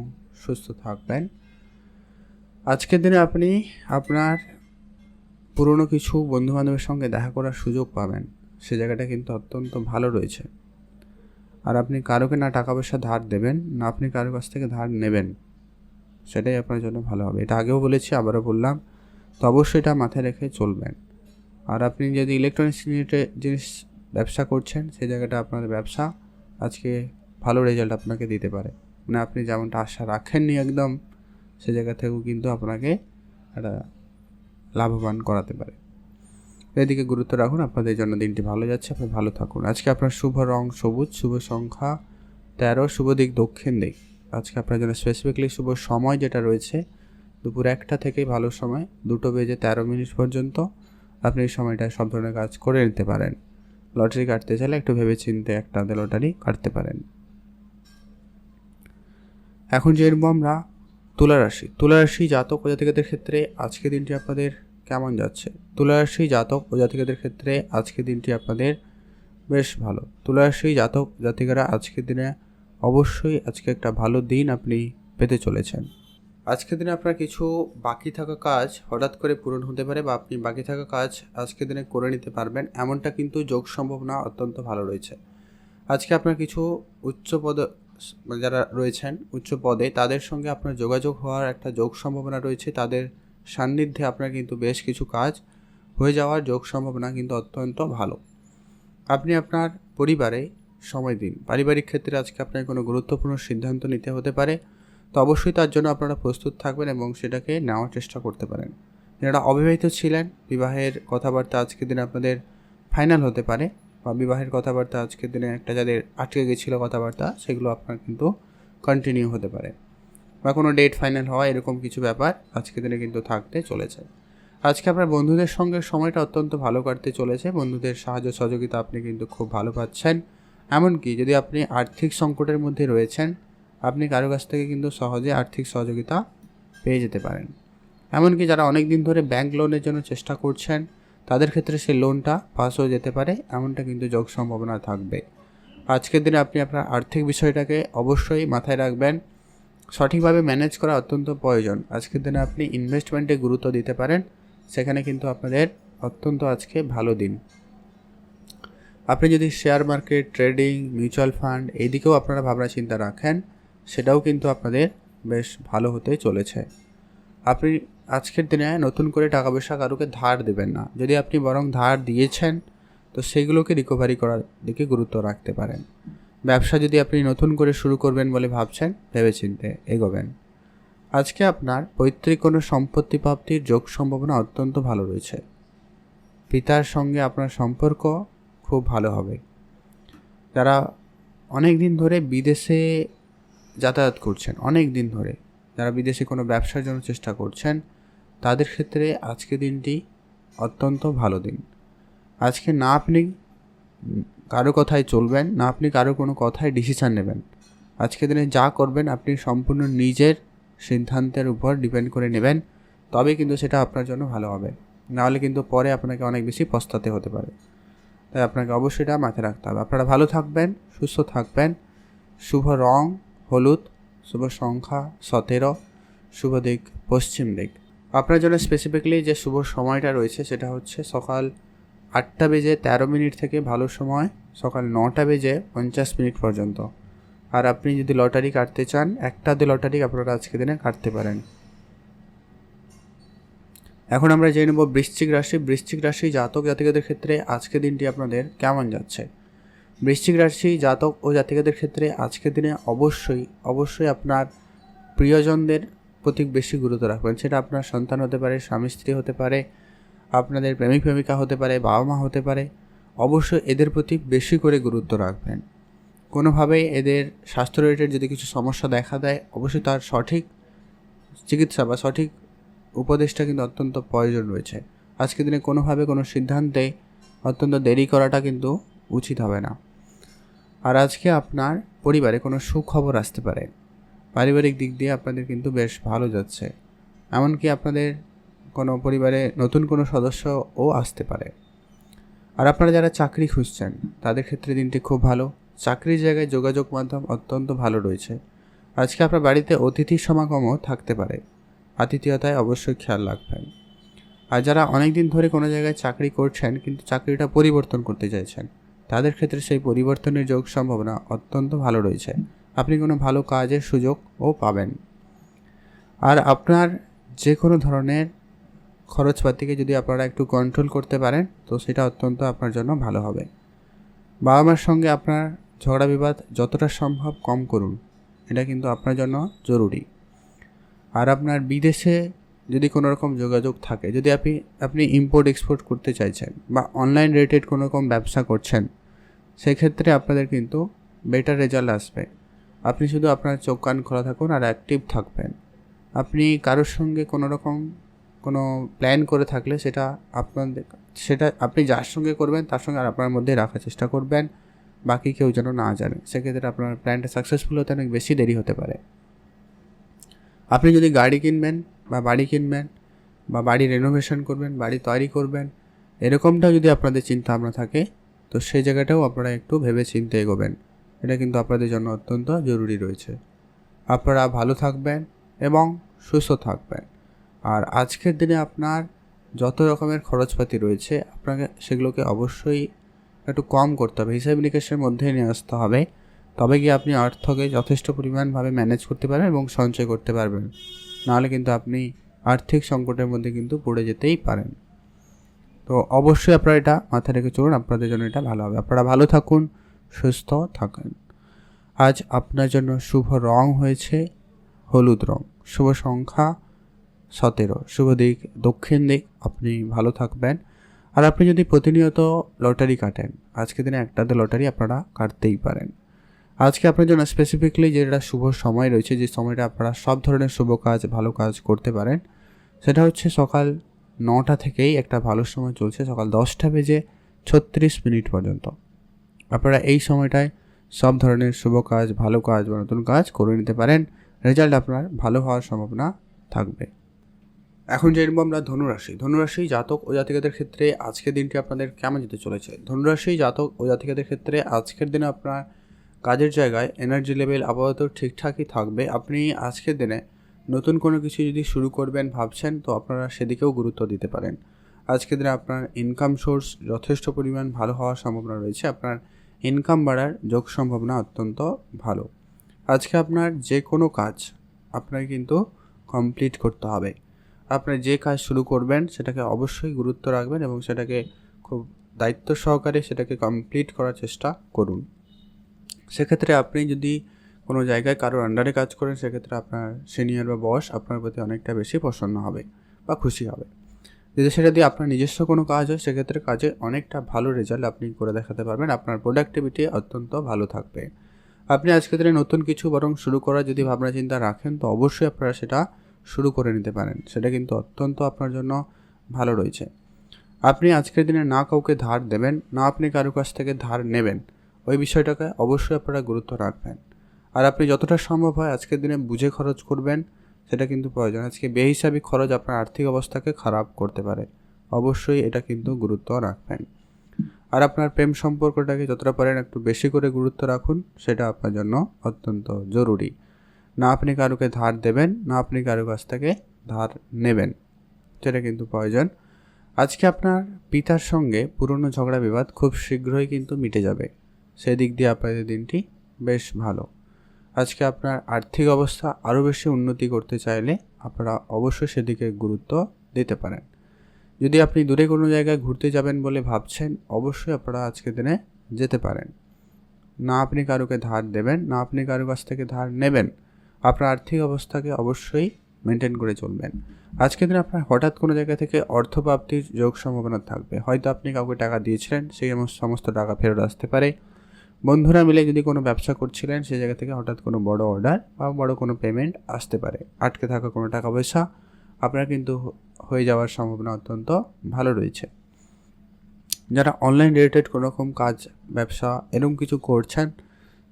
সুস্থ থাকবেন। আজকের দিনে আপনি আপনার পুরনো কিছু বন্ধুবান্ধবের সঙ্গে দেখা করার সুযোগ পাবেন, সে জায়গাটা কিন্তু অত্যন্ত ভালো রয়েছে। আর আপনি কারোকে না টাকা পয়সা ধার দেবেন, না আপনি কারোর কাছ থেকে ধার নেবেন, সেটাই আপনার জন্য ভালো হবে। এটা আগেও বলেছি, আবারও বললাম, তো অবশ্যই এটা মাথায় রেখে চলবেন। আর আপনি যদি ইলেকট্রনিক্স জিনিস ব্যবসা করছেন, সেই জায়গাটা আপনার ব্যবসা আজকে ভালো রেজাল্ট আপনাকে দিতে পারে। মানে আপনি যেমনটা আশা রাখেননি একদম, সে জায়গা থেকেও কিন্তু আপনাকে একটা লাভবান করাতে পারে। এদিকে গুরুত্ব রাখুন, আপনাদের জন্য দিনটি ভালো যাচ্ছে, আপনি ভালো থাকুন। আজকে আপনার শুভ রং সবুজ, শুভ সংখ্যা 13, শুভ দিক দক্ষিণ দিক। আজকে আপনার জন্য স্পেসিফিকলি শুভ সময় যেটা রয়েছে দুপুর 1টা থেকে ভালো সময় 2:13 পর্যন্ত। আপনি এই সময়টায় সব ধরনের কাজ করে নিতে পারেন। লটারি কাটতে চাইলে একটু ভেবে চিনতে একটা লটারি কাটতে পারেন। এখন যে আমরা তুলা রাশি জাতক ও জাতিকাদের ক্ষেত্রে আজকে দিনটি আপনাদের কেমন যাচ্ছে? তুলা রাশি জাতক ও জাতিকাদের ক্ষেত্রে আজকে দিনটি আপনাদের বেশ ভালো। তুলা রাশি জাতক জাতিকারা আজকের দিনে অবশ্যই আজকে একটা ভালো দিন আপনি পেতে চলেছেন। আজকের দিনে আপনার কিছু বাকি থাকা কাজ হঠাৎ করে পূরণ হতে পারে বা আপনি বাকি থাকা কাজ আজকের দিনে করে নিতে পারবেন, এমনটা কিন্তু যোগ সম্ভাবনা অত্যন্ত ভালো রয়েছে। আজকে আপনার কিছু উচ্চ পদ যারা রয়েছেন উচ্চ পদে, তাদের সঙ্গে আপনার যোগাযোগ হওয়ার একটা যোগ সম্ভাবনা রয়েছে। তাদের সান্নিধ্যে আপনার কিন্তু বেশ কিছু কাজ হয়ে যাওয়ার যোগ সম্ভাবনা কিন্তু অত্যন্ত ভালো। আপনি আপনার পরিবারে সময় দিন। পারিবারিক ক্ষেত্রে আজকে আপনার কোনো গুরুত্বপূর্ণ সিদ্ধান্ত নিতে হতে পারে, তো অবশ্যই তার জন্য আপনারা প্রস্তুত থাকবেন এবং সেটাকে নেওয়ার চেষ্টা করতে পারেন। যারা অবিবাহিত ছিলেন, বিবাহের কথাবার্তা আজকের দিনে আপনাদের ফাইনাল হতে পারে, বা বিবাহের কথাবার্তা আজকের দিনে একটা যাদের আটকে গেছিলো কথাবার্তা, সেগুলো আপনার কিন্তু কন্টিনিউ হতে পারে, বা কোনো ডেট ফাইনাল হওয়া এরকম কিছু ব্যাপার আজকের দিনে কিন্তু থাকতে চলেছে। আজকে আপনার বন্ধুদের সঙ্গে সময়টা অত্যন্ত ভালো কাটতে চলেছে। বন্ধুদের সাহায্য সহযোগিতা আপনি কিন্তু খুব ভালো পাচ্ছেন। এমনকি যদি আপনি আর্থিক সংকটের মধ্যে রয়েছেন, আপনি কারো কাছ থেকে কিন্তু সহজে আর্থিক সহযোগিতা পেয়ে যেতে পারেন। এমনকি যারা অনেক দিন ধরে ব্যাংক লোনের জন্য চেষ্টা করছেন, তাদের ক্ষেত্রে সেই লোনটা পাস হয়ে যেতে পারে, এমনটা কিন্তু যোগ সম্ভাবনা থাকবে। আজকের দিনে আপনি আপনার আর্থিক বিষয়টাকে অবশ্যই মাথায় রাখবেন, সঠিকভাবে ম্যানেজ করা অত্যন্ত প্রয়োজন। আজকের দিনে আপনি ইনভেস্টমেন্টে গুরুত্ব দিতে পারেন, সেখানে কিন্তু আপনাদের অত্যন্ত আজকে ভালো দিন। আপনি যদি share market, trading, mutual fund এই দিকেও আপনারা ভাবনা চিন্তা রাখেন, সেটাও কিন্তু আপনাদের বেশ ভালো হতে চলেছে। আপনি আজকের দিনে নতুন করে টাকা পয়সা কারোকে ধার দেবেন না। যদি আপনি বরং ধার দিয়েছেন তো সেগুলোকে রিকভারি করার দিকে গুরুত্ব রাখতে পারেন। ব্যবসা যদি আপনি নতুন করে শুরু করবেন বলে ভাবছেন, ভেবেচিন্তে এগোবেন। আজকে আপনার পৈতৃক কোনো সম্পত্তি প্রাপ্তির যোগ সম্ভাবনা অত্যন্ত ভালো রয়েছে। পিতার সঙ্গে আপনার সম্পর্ক খুব ভালো হবে। যারা অনেক দিন ধরে বিদেশে যাতায়াত করছেন, অনেক দিন ধরে যারা বিদেশে কোনো ব্যবসার জন্য চেষ্টা করছেন, তাদের ক্ষেত্রে আজকে দিনটি অত্যন্ত ভালো দিন। আজকে না আপনি কারো কথায় চলবেন, না আপনি কারো কোনো কথায় ডিসিশান নেবেন। আজকে দিনে যা করবেন আপনি সম্পূর্ণ নিজের সিদ্ধান্তের উপর ডিপেন্ড করে নেবেন, তবে কিন্তু সেটা আপনার জন্য ভালো হবে। নাহলে কিন্তু পরে আপনাকে অনেক বেশি পস্তাতে হতে পারে। তাই আপনাকে অবশ্যই এটা মাথায় রাখতে হবে। আপনারা ভালো থাকবেন, সুস্থ থাকবেন। শুভ রং হলুদ, শুভ সংখ্যা 17, শুভ দিক পশ্চিম দিক। আপনার জন্য স্পেসিফিক্যালি যে শুভ সময়টা রয়েছে সেটা হচ্ছে সকাল 8:13 থেকে ভালো সময় সকাল 9:50 পর্যন্ত। আর আপনি যদি লটারি কাটতে চান, একটাতে লটারি আপনারা আজকে দিনে কাটতে পারেন। এখন আমরা জেনে নেব বৃশ্চিক রাশি। বৃশ্চিক রাশি জাতক জাতিকাদের ক্ষেত্রে আজকে দিনটি আপনাদের কেমন যাচ্ছে। বৃশ্চিক রাশি জাতক ও জাতিকাদের ক্ষেত্রে আজকের দিনে অবশ্যই আপনার প্রিয়জনদের প্রতি বেশি গুরুত্ব রাখবেন। সেটা আপনার সন্তান হতে পারে, স্বামী স্ত্রী হতে পারে, আপনাদের প্রেমিক প্রেমিকা হতে পারে, বাবা মা হতে পারে। অবশ্যই এদের প্রতি বেশি করে গুরুত্ব রাখবেন। কোনোভাবেই এদের স্বাস্থ্য রিলেটেড যদি কিছু সমস্যা দেখা দেয়, অবশ্যই তার সঠিক চিকিৎসা বা সঠিক উপদেশটা কিন্তু অত্যন্ত প্রয়োজন রয়েছে। আজকের দিনে কোনোভাবে কোনো সিদ্ধান্তে অত্যন্ত দেরি করাটা কিন্তু উচিত হবে না। আর আজকে আপনার পরিবারে কোনো সুখবর আসতে পারে। পারিবারিক দিক দিয়ে আপনাদের কিন্তু বেশ ভালো যাচ্ছে। এমনকি আপনাদের কোনো পরিবারে নতুন কোনো সদস্যও আসতে পারে। আর আপনারা যারা চাকরি খুঁজছেন তাদের ক্ষেত্রে দিনটি খুব ভালো। চাকরির জায়গায় যোগাযোগ মাধ্যম অত্যন্ত ভালো রয়েছে। আজকে আপনার বাড়িতে অতিথির সমাগমও থাকতে পারে। আতিথেয়তায় অবশ্যই খেয়াল রাখবেন। আর যারা অনেক দিন ধরে কোনো জায়গায় চাকরি করছেন কিন্তু চাকরিটা পরিবর্তন করতে চাইছেন, তাদের ক্ষেত্রে সেই পরিবর্তনের যোগ সম্ভাবনা অত্যন্ত ভালো রয়েছে। আপনি কোনো ভালো কাজের সুযোগও পাবেন। আর আপনার যে কোনো ধরনের খরচপাতিকে যদি আপনারা একটু কন্ট্রোল করতে পারেন তো সেটা অত্যন্ত আপনার জন্য ভালো হবে। বাবা মার সঙ্গে আপনার ঝগড়া বিবাদ যতটা সম্ভব কম করুন, এটা কিন্তু আপনার জন্য জরুরি। আর আপনার বিদেশে যদি কোনো রকম যোগাযোগ থাকে, যদি আপনি ইম্পোর্ট এক্সপোর্ট করতে চাইছেন বা অনলাইন রিলেটেড কোনো রকম ব্যবসা করছেন, সেক্ষেত্রে আপনাদের কিন্তু বেটার রেজাল্ট আসবে। আপনি শুধু আপনার চোখ কান খোলা থাকুন আর অ্যাক্টিভ থাকবেন। আপনি কারোর সঙ্গে কোনো প্ল্যান করে থাকলে সেটা আপনি যার সঙ্গে করবেন তার সঙ্গে আর আপনার মধ্যে রাখার চেষ্টা করবেন, বাকি কেউ যেন না জানে। সেক্ষেত্রে আপনার প্ল্যানটা সাকসেসফুল হতে অনেক বেশি দেরি হতে পারে। আপনি যদি গাড়ি কিনবেন বা বাড়ি কিনবেন বা বাড়ি রেনোভেশন করবেন, বাড়ি তৈরি করবেন, এরকমটাও যদি আপনাদের চিন্তা ভাবনা থাকে তো সেই জায়গাটাও আপনারা একটু ভেবে চিন্তে এগোবেন। এটা কিন্তু আপনাদের জন্য অত্যন্ত জরুরি রয়েছে। আপনারা ভালো থাকবেন এবং সুস্থ থাকবেন। আর আজকের দিনে আপনার যত রকমের খরচপাতি রয়েছে আপনাকে সেগুলোকে অবশ্যই একটু কম করতে হবে, হিসাব নিকেশের মধ্যে নিয়ে আসতে হবে। তবে গিয়ে আপনি অর্থকে যথেষ্ট পরিমাণভাবে ম্যানেজ করতে পারবেন এবং সঞ্চয় করতে পারবেন। নাহলে কিন্তু আপনি আর্থিক সংকটের মধ্যে কিন্তু পড়ে যেতেই পারেন। তো অবশ্যই আপনারা এটা মাথায় রেখে চলুন, আপনাদের জন্য এটা ভালো হবে। আপনারা ভালো থাকুন, সুস্থ থাকুন। আজ আপনার জন্য শুভ রং হয়েছে হলুদ রং, শুভ সংখ্যা 17, শুভ দিক দক্ষিণ দিক। আপনি ভালো থাকবেন। আর আপনি যদি প্রতিনিয়ত লটারি কাটেন, আজকের দিনে একটাতে লটারি আপনারা কাটতেই পারেন। আজকে আপনার জন্য স্পেসিফিকলি যেটা শুভ সময় রয়েছে, যে সময়টা আপনারা সব ধরনের শুভ কাজ ভালো কাজ করতে পারেন, সেটা হচ্ছে সকাল 9টা থেকেই একটা ভালো সময় চলছে সকাল 10:36 পর্যন্ত। আপনারা এই সময়টায় সব ধরনের শুভ কাজ, ভালো কাজ বা নতুন কাজ করে নিতে পারেন। রেজাল্ট আপনার ভালো হওয়ার সম্ভাবনা থাকবে। এখন যে আমরা ধনুরাশি জাতক ও জাতিকাদের ক্ষেত্রে আজকের দিনটি আপনাদের কেমন যেতে চলেছে। ধনুরাশি জাতক ও জাতিকাদের ক্ষেত্রে আজকের দিনে আপনার কাজের জায়গায় এনার্জি লেভেল আপাতত ঠিকঠাকই থাকবে। আপনি আজকের দিনে নতুন কোনো কিছু যদি শুরু করবেন ভাবছেন তো আপনারা সেদিকেও গুরুত্ব দিতে পারেন। আজকের দিনে আপনার ইনকাম সোর্স যথেষ্ট পরিমাণ ভালো হওয়ার সম্ভাবনা রয়েছে। আপনার ইনকাম বাড়ার যোগ সম্ভাবনা অত্যন্ত ভালো। আজকে আপনার যে কোনো কাজ আপনাকে কিন্তু কমপ্লিট করতে হবে। আপনি যে কাজ শুরু করবেন সেটাকে অবশ্যই গুরুত্ব রাখবেন এবং সেটাকে খুব দায়িত্ব সহকারে সেটাকে কমপ্লিট করার চেষ্টা করুন। সেক্ষেত্রে আপনি যদি কোনো জায়গায় কারোর আন্ডারে কাজ করেন, সেক্ষেত্রে আপনার সিনিয়র বা বস আপনার প্রতি অনেকটা বেশি প্রসন্ন হবে বা খুশি হবে। যদি সেটা দিয়ে আপনার নিজস্ব কোনো কাজ হয়, সেক্ষেত্রে কাজে অনেকটা ভালো রেজাল্ট আপনি করে দেখাতে পারবেন। আপনার প্রোডাক্টিভিটি অত্যন্ত ভালো থাকবে। আপনি আজকের দিনে নতুন কিছু বরং শুরু করার যদি ভাবনা চিন্তা রাখেন, তো অবশ্যই আপনারা সেটা শুরু করে নিতে পারেন। সেটা কিন্তু অত্যন্ত আপনার জন্য ভালো রয়েছে। আপনি আজকের দিনে না কাউকে ধার দেবেন, না আপনি কারো কাছ থেকে ধার নেবেন, ওই বিষয়টাকে অবশ্যই আপনারা গুরুত্ব রাখবেন। আর আপনি যতটা সম্ভব হয় আজকের দিনে বুঝে খরচ করবেন, সেটা কিন্তু প্রয়োজন। আজকে বেহিসাবি খরচ আপনার আর্থিক অবস্থাকে খারাপ করতে পারে, অবশ্যই এটা কিন্তু গুরুত্ব রাখবেন। আর আপনার প্রেম সম্পর্কটাকে যতটা পারেন একটু বেশি করে গুরুত্ব রাখুন, সেটা আপনার জন্য অত্যন্ত জরুরি। না আপনি কারোকে ধার দেবেন, না আপনি কারো কাছ থেকে ধার নেবেন, সেটা কিন্তু প্রয়োজন। আজকে আপনার পিতার সঙ্গে পুরনো ঝগড়া বিবাদ খুব শীঘ্রই কিন্তু মিটে যাবে। সেদিক দিয়ে আপনাদের দিনটি বেশ ভালো। আজকে আপনার আর্থিক অবস্থা আরও বেশি উন্নতি করতে চাইলে আপনারা অবশ্যই সেদিকে গুরুত্ব দিতে পারেন। যদি আপনি দূরে কোনো জায়গায় ঘুরতে যাবেন বলে ভাবছেন, অবশ্যই আপনারা আজকের দিনে যেতে পারেন। না আপনি কারোকে ধার দেবেন, না আপনি কারো কাছ থেকে ধার নেবেন। আপনার আর্থিক অবস্থাকে অবশ্যই মেনটেন করে চলবেন। আজকের দিনে আপনার হঠাৎ কোনো জায়গা থেকে অর্থপ্রাপ্তির যোগ সম্ভাবনা থাকবে। হয়তো আপনি কাউকে টাকা দিয়েছিলেন, সেই সমস্ত টাকা ফেরত আসতে পারে। বন্ধুরা মিলে যদি কোনো ব্যবসা করছিলেন, সেই জায়গা থেকে হঠাৎ কোনো বড় অর্ডার বা বড় কোনো পেমেন্ট আসতে পারে। আটকে থাকা কোনো টাকা পয়সা আপনার কিন্তু হয়ে যাওয়ার সম্ভাবনা অত্যন্ত ভালো রয়েছে। যারা অনলাইন রিলেটেড কোনো রকম কাজ, ব্যবসা এরকম কিছু করছেন,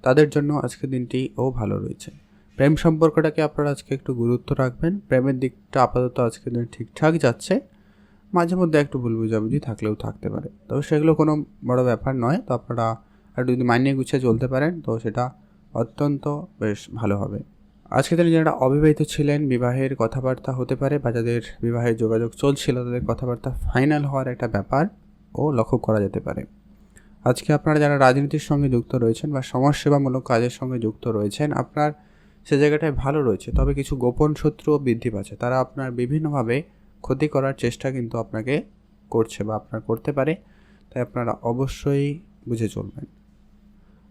তাদের জন্য আজকের দিনটিও ভালো রয়েছে। প্রেম সম্পর্কটাকে আপনারা আজকে একটু গুরুত্ব রাখবেন। প্রেমের দিকটা আপাতত আজকের দিন ঠিকঠাক যাচ্ছে, মাঝে মধ্যে একটু ভুল বুঝাবুঝি থাকলেও থাকতে পারে, তবে সেগুলো কোনো বড় ব্যাপার নয়। তো আপনারা একটু যদি মানিয়ে গুছিয়ে চলতে পারেন, তো সেটা অত্যন্ত বেশ ভালো হবে। আজকের দিনে যারা অবিবাহিত ছিলেন, বিবাহের কথাবার্তা হতে পারে, বা যাদের বিবাহের যোগাযোগ চলছিল তাদের কথাবার্তা ফাইনাল হওয়ার একটা ব্যাপার ও লক্ষ্য করা যেতে পারে। আজকে আপনারা যারা রাজনীতির সঙ্গে যুক্ত রয়েছেন বা সমাজসেবামূলক কাজের সঙ্গে যুক্ত রয়েছেন, আপনার সে জায়গাটায় ভালো রয়েছে। তবে কিছু গোপন শত্রুও বৃদ্ধি পাচ্ছে, তারা আপনার বিভিন্নভাবে ক্ষতি করার চেষ্টা কিন্তু আপনাকে করছে বা আপনার করতে পারে। তাই আপনারা অবশ্যই বুঝে চলবেন।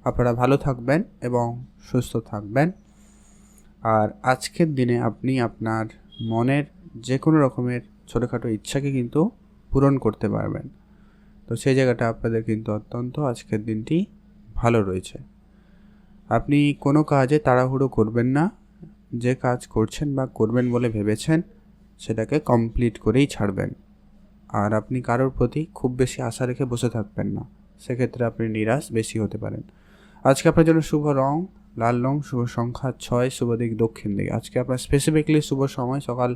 আপনারা ভালো থাকবেন এবং সুস্থ থাকবেন। আর আজকের দিনে আপনি আপনার মনের যে কোনো রকমের ছোটোখাটো ইচ্ছাকে কিন্তু পূরণ করতে পারবেন। তো সেই জায়গাটা আপনাদের কিন্তু অত্যন্ত আজকের দিনটি ভালো রয়েছে। আপনি কোনো কাজে তাড়াহুড়ো করবেন না। যে কাজ করছেন বা করবেন বলে ভেবেছেন, সেটাকে কমপ্লিট করেই ছাড়বেন। আর আপনি কারোর প্রতি খুব বেশি আশা রেখে বসে থাকবেন না, সেক্ষেত্রে আপনি নিরাশ বেশি হতে পারেন। আজকে আপনার জন্য শুভ রং লাল রং, শুভ সংখ্যা 6, শুভ দিক দক্ষিণ দিকে। আজকে আপনার স্পেসিফিকলি শুভ সময় সকাল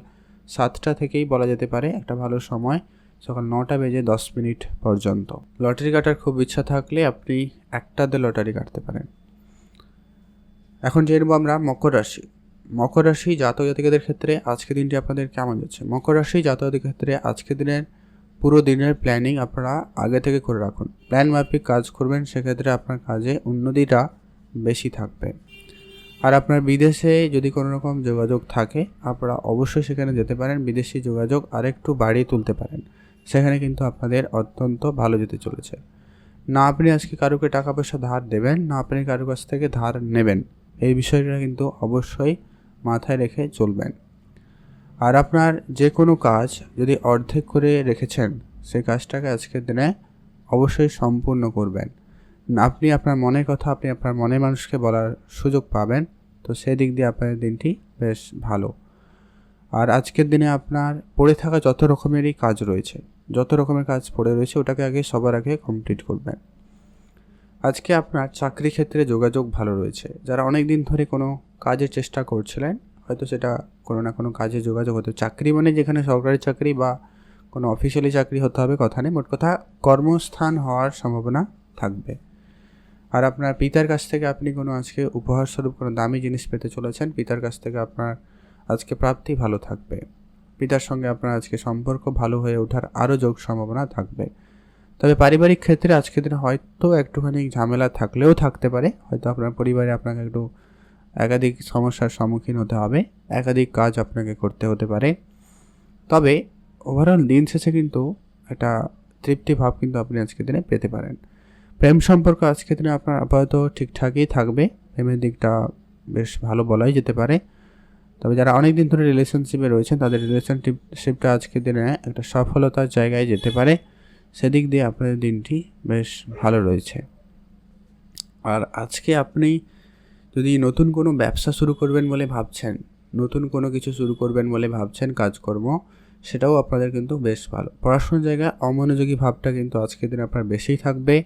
7টা থেকেই বলা যেতে পারে একটা ভালো সময়, সকাল 9টা বেজে 10 মিনিট পর্যন্ত। লটারি কাটার খুব ইচ্ছা থাকলে আপনি একটাতে লটারি কাটতে পারেন। এখন জেনে নেব আমরা মকর রাশি। মকর রাশি জাতক জাতিকাদের ক্ষেত্রে আজকের দিনটি আপনাদের কেমন যাচ্ছে। মকর রাশি জাতক জাতিকাদের ক্ষেত্রে আজকের দিনের পুরো দিনের প্ল্যানিং আপনারা আগে থেকে করে রাখুন। প্ল্যান মাফিক কাজ করবেন, সেক্ষেত্রে আপনার কাজে উন্নতিটা বেশি থাকবে। আর আপনার বিদেশে যদি কোনো রকম যোগাযোগ থাকে, আপনারা অবশ্যই সেখানে যেতে পারেন। বিদেশি যোগাযোগ আরেকটু বাড়িয়ে তুলতে পারেন, সেখানে কিন্তু আপনাদের অত্যন্ত ভালো যেতে চলেছে। না আপনি আজকে কারোকে টাকা পয়সা ধার দেবেন, না আপনি কারোর কাছ থেকে ধার নেবেন, এই বিষয়টা কিন্তু অবশ্যই মাথায় রেখে চলবেন। আর আপনার যে কোনো কাজ যদি অর্ধেক করে রেখেছেন, সেই কাজটাকে আজকের দিনে অবশ্যই সম্পূর্ণ করবেন। আপনি আপনার মনের কথা আপনি আপনার মনের মানুষকে বলার সুযোগ পাবেন। তো সেদিক দিয়ে আপনার দিনটি বেশ ভালো। আর আজকের দিনে আপনার পড়ে থাকা যত রকমেরই কাজ রয়েছে, যত রকমের কাজ পড়ে রয়েছে, ওটাকে আগে সবার আগে কমপ্লিট করবেন। আজকে আপনার চাকরি ক্ষেত্রে যোগাযোগ ভালো রয়েছে। যারা অনেক দিন ধরে কোনো কাজের চেষ্টা করছিলেন, হয়তো সেটা কোনো না কোনো কাজে যোগাযোগ হতো। চাকরি মানে যেখানে সরকারি চাকরি বা কোনো অফিসিয়ালি চাকরি হতে হবে কথা নেই, মোট কথা কর্মস্থান হওয়ার সম্ভাবনা থাকবে। আর আপনার পিতার কাছ থেকে আপনি কোনো আজকে উপহারস্বরূপ কোনো দামি জিনিস পেতে চলেছেন। পিতার কাছ থেকে আপনার আজকে প্রাপ্তি ভালো থাকবে। পিতার সঙ্গে আপনার আজকে সম্পর্ক ভালো হয়ে ওঠার আরও যোগ সম্ভাবনা থাকবে। তবে পারিবারিক ক্ষেত্রে আজকের দিনে হয়তো একটুখানি ঝামেলা থাকলেও থাকতে পারে, হয়তো আপনার পরিবারে আপনাকে একটু একাধিক সমস্যার সম্মুখীন হতে হবে, একাধিক কাজ আপনাকে করতে হতে পারে। তবে ওভারঅল দিন শেষে কিন্তু একটা তৃপ্তি ভাব কিন্তু আপনি আজকের দিনে পেতে পারেন। প্রেম সম্পর্ক আজকের দিনে আপনার আপাতত ঠিকঠাকই থাকবে, প্রেমের দিকটা বেশ ভালো বলাই যেতে পারে। তবে যারা অনেক দিন ধরে রিলেশনশিপে রয়েছেন তাদের রিলেশনশিপটা আজকের দিনে একটা সফলতার জায়গায় যেতে পারে, সেদিক দিয়ে আপনাদের দিনটি বেশ ভালো রয়েছে। আর আজকে আপনি যদি নতুন কোনো ব্যবসা শুরু করবেন বলে ভাবছেন, নতুন কোনো কিছু শুরু করবেন বলে ভাবছেন কাজকর্ম, সেটাও আপনাদের কিন্তু বেশ ভালো। পড়াশোনার জায়গায় অমনোযোগী ভাবটা কিন্তু আজকের দিনে আপনার বেশিই থাকবে,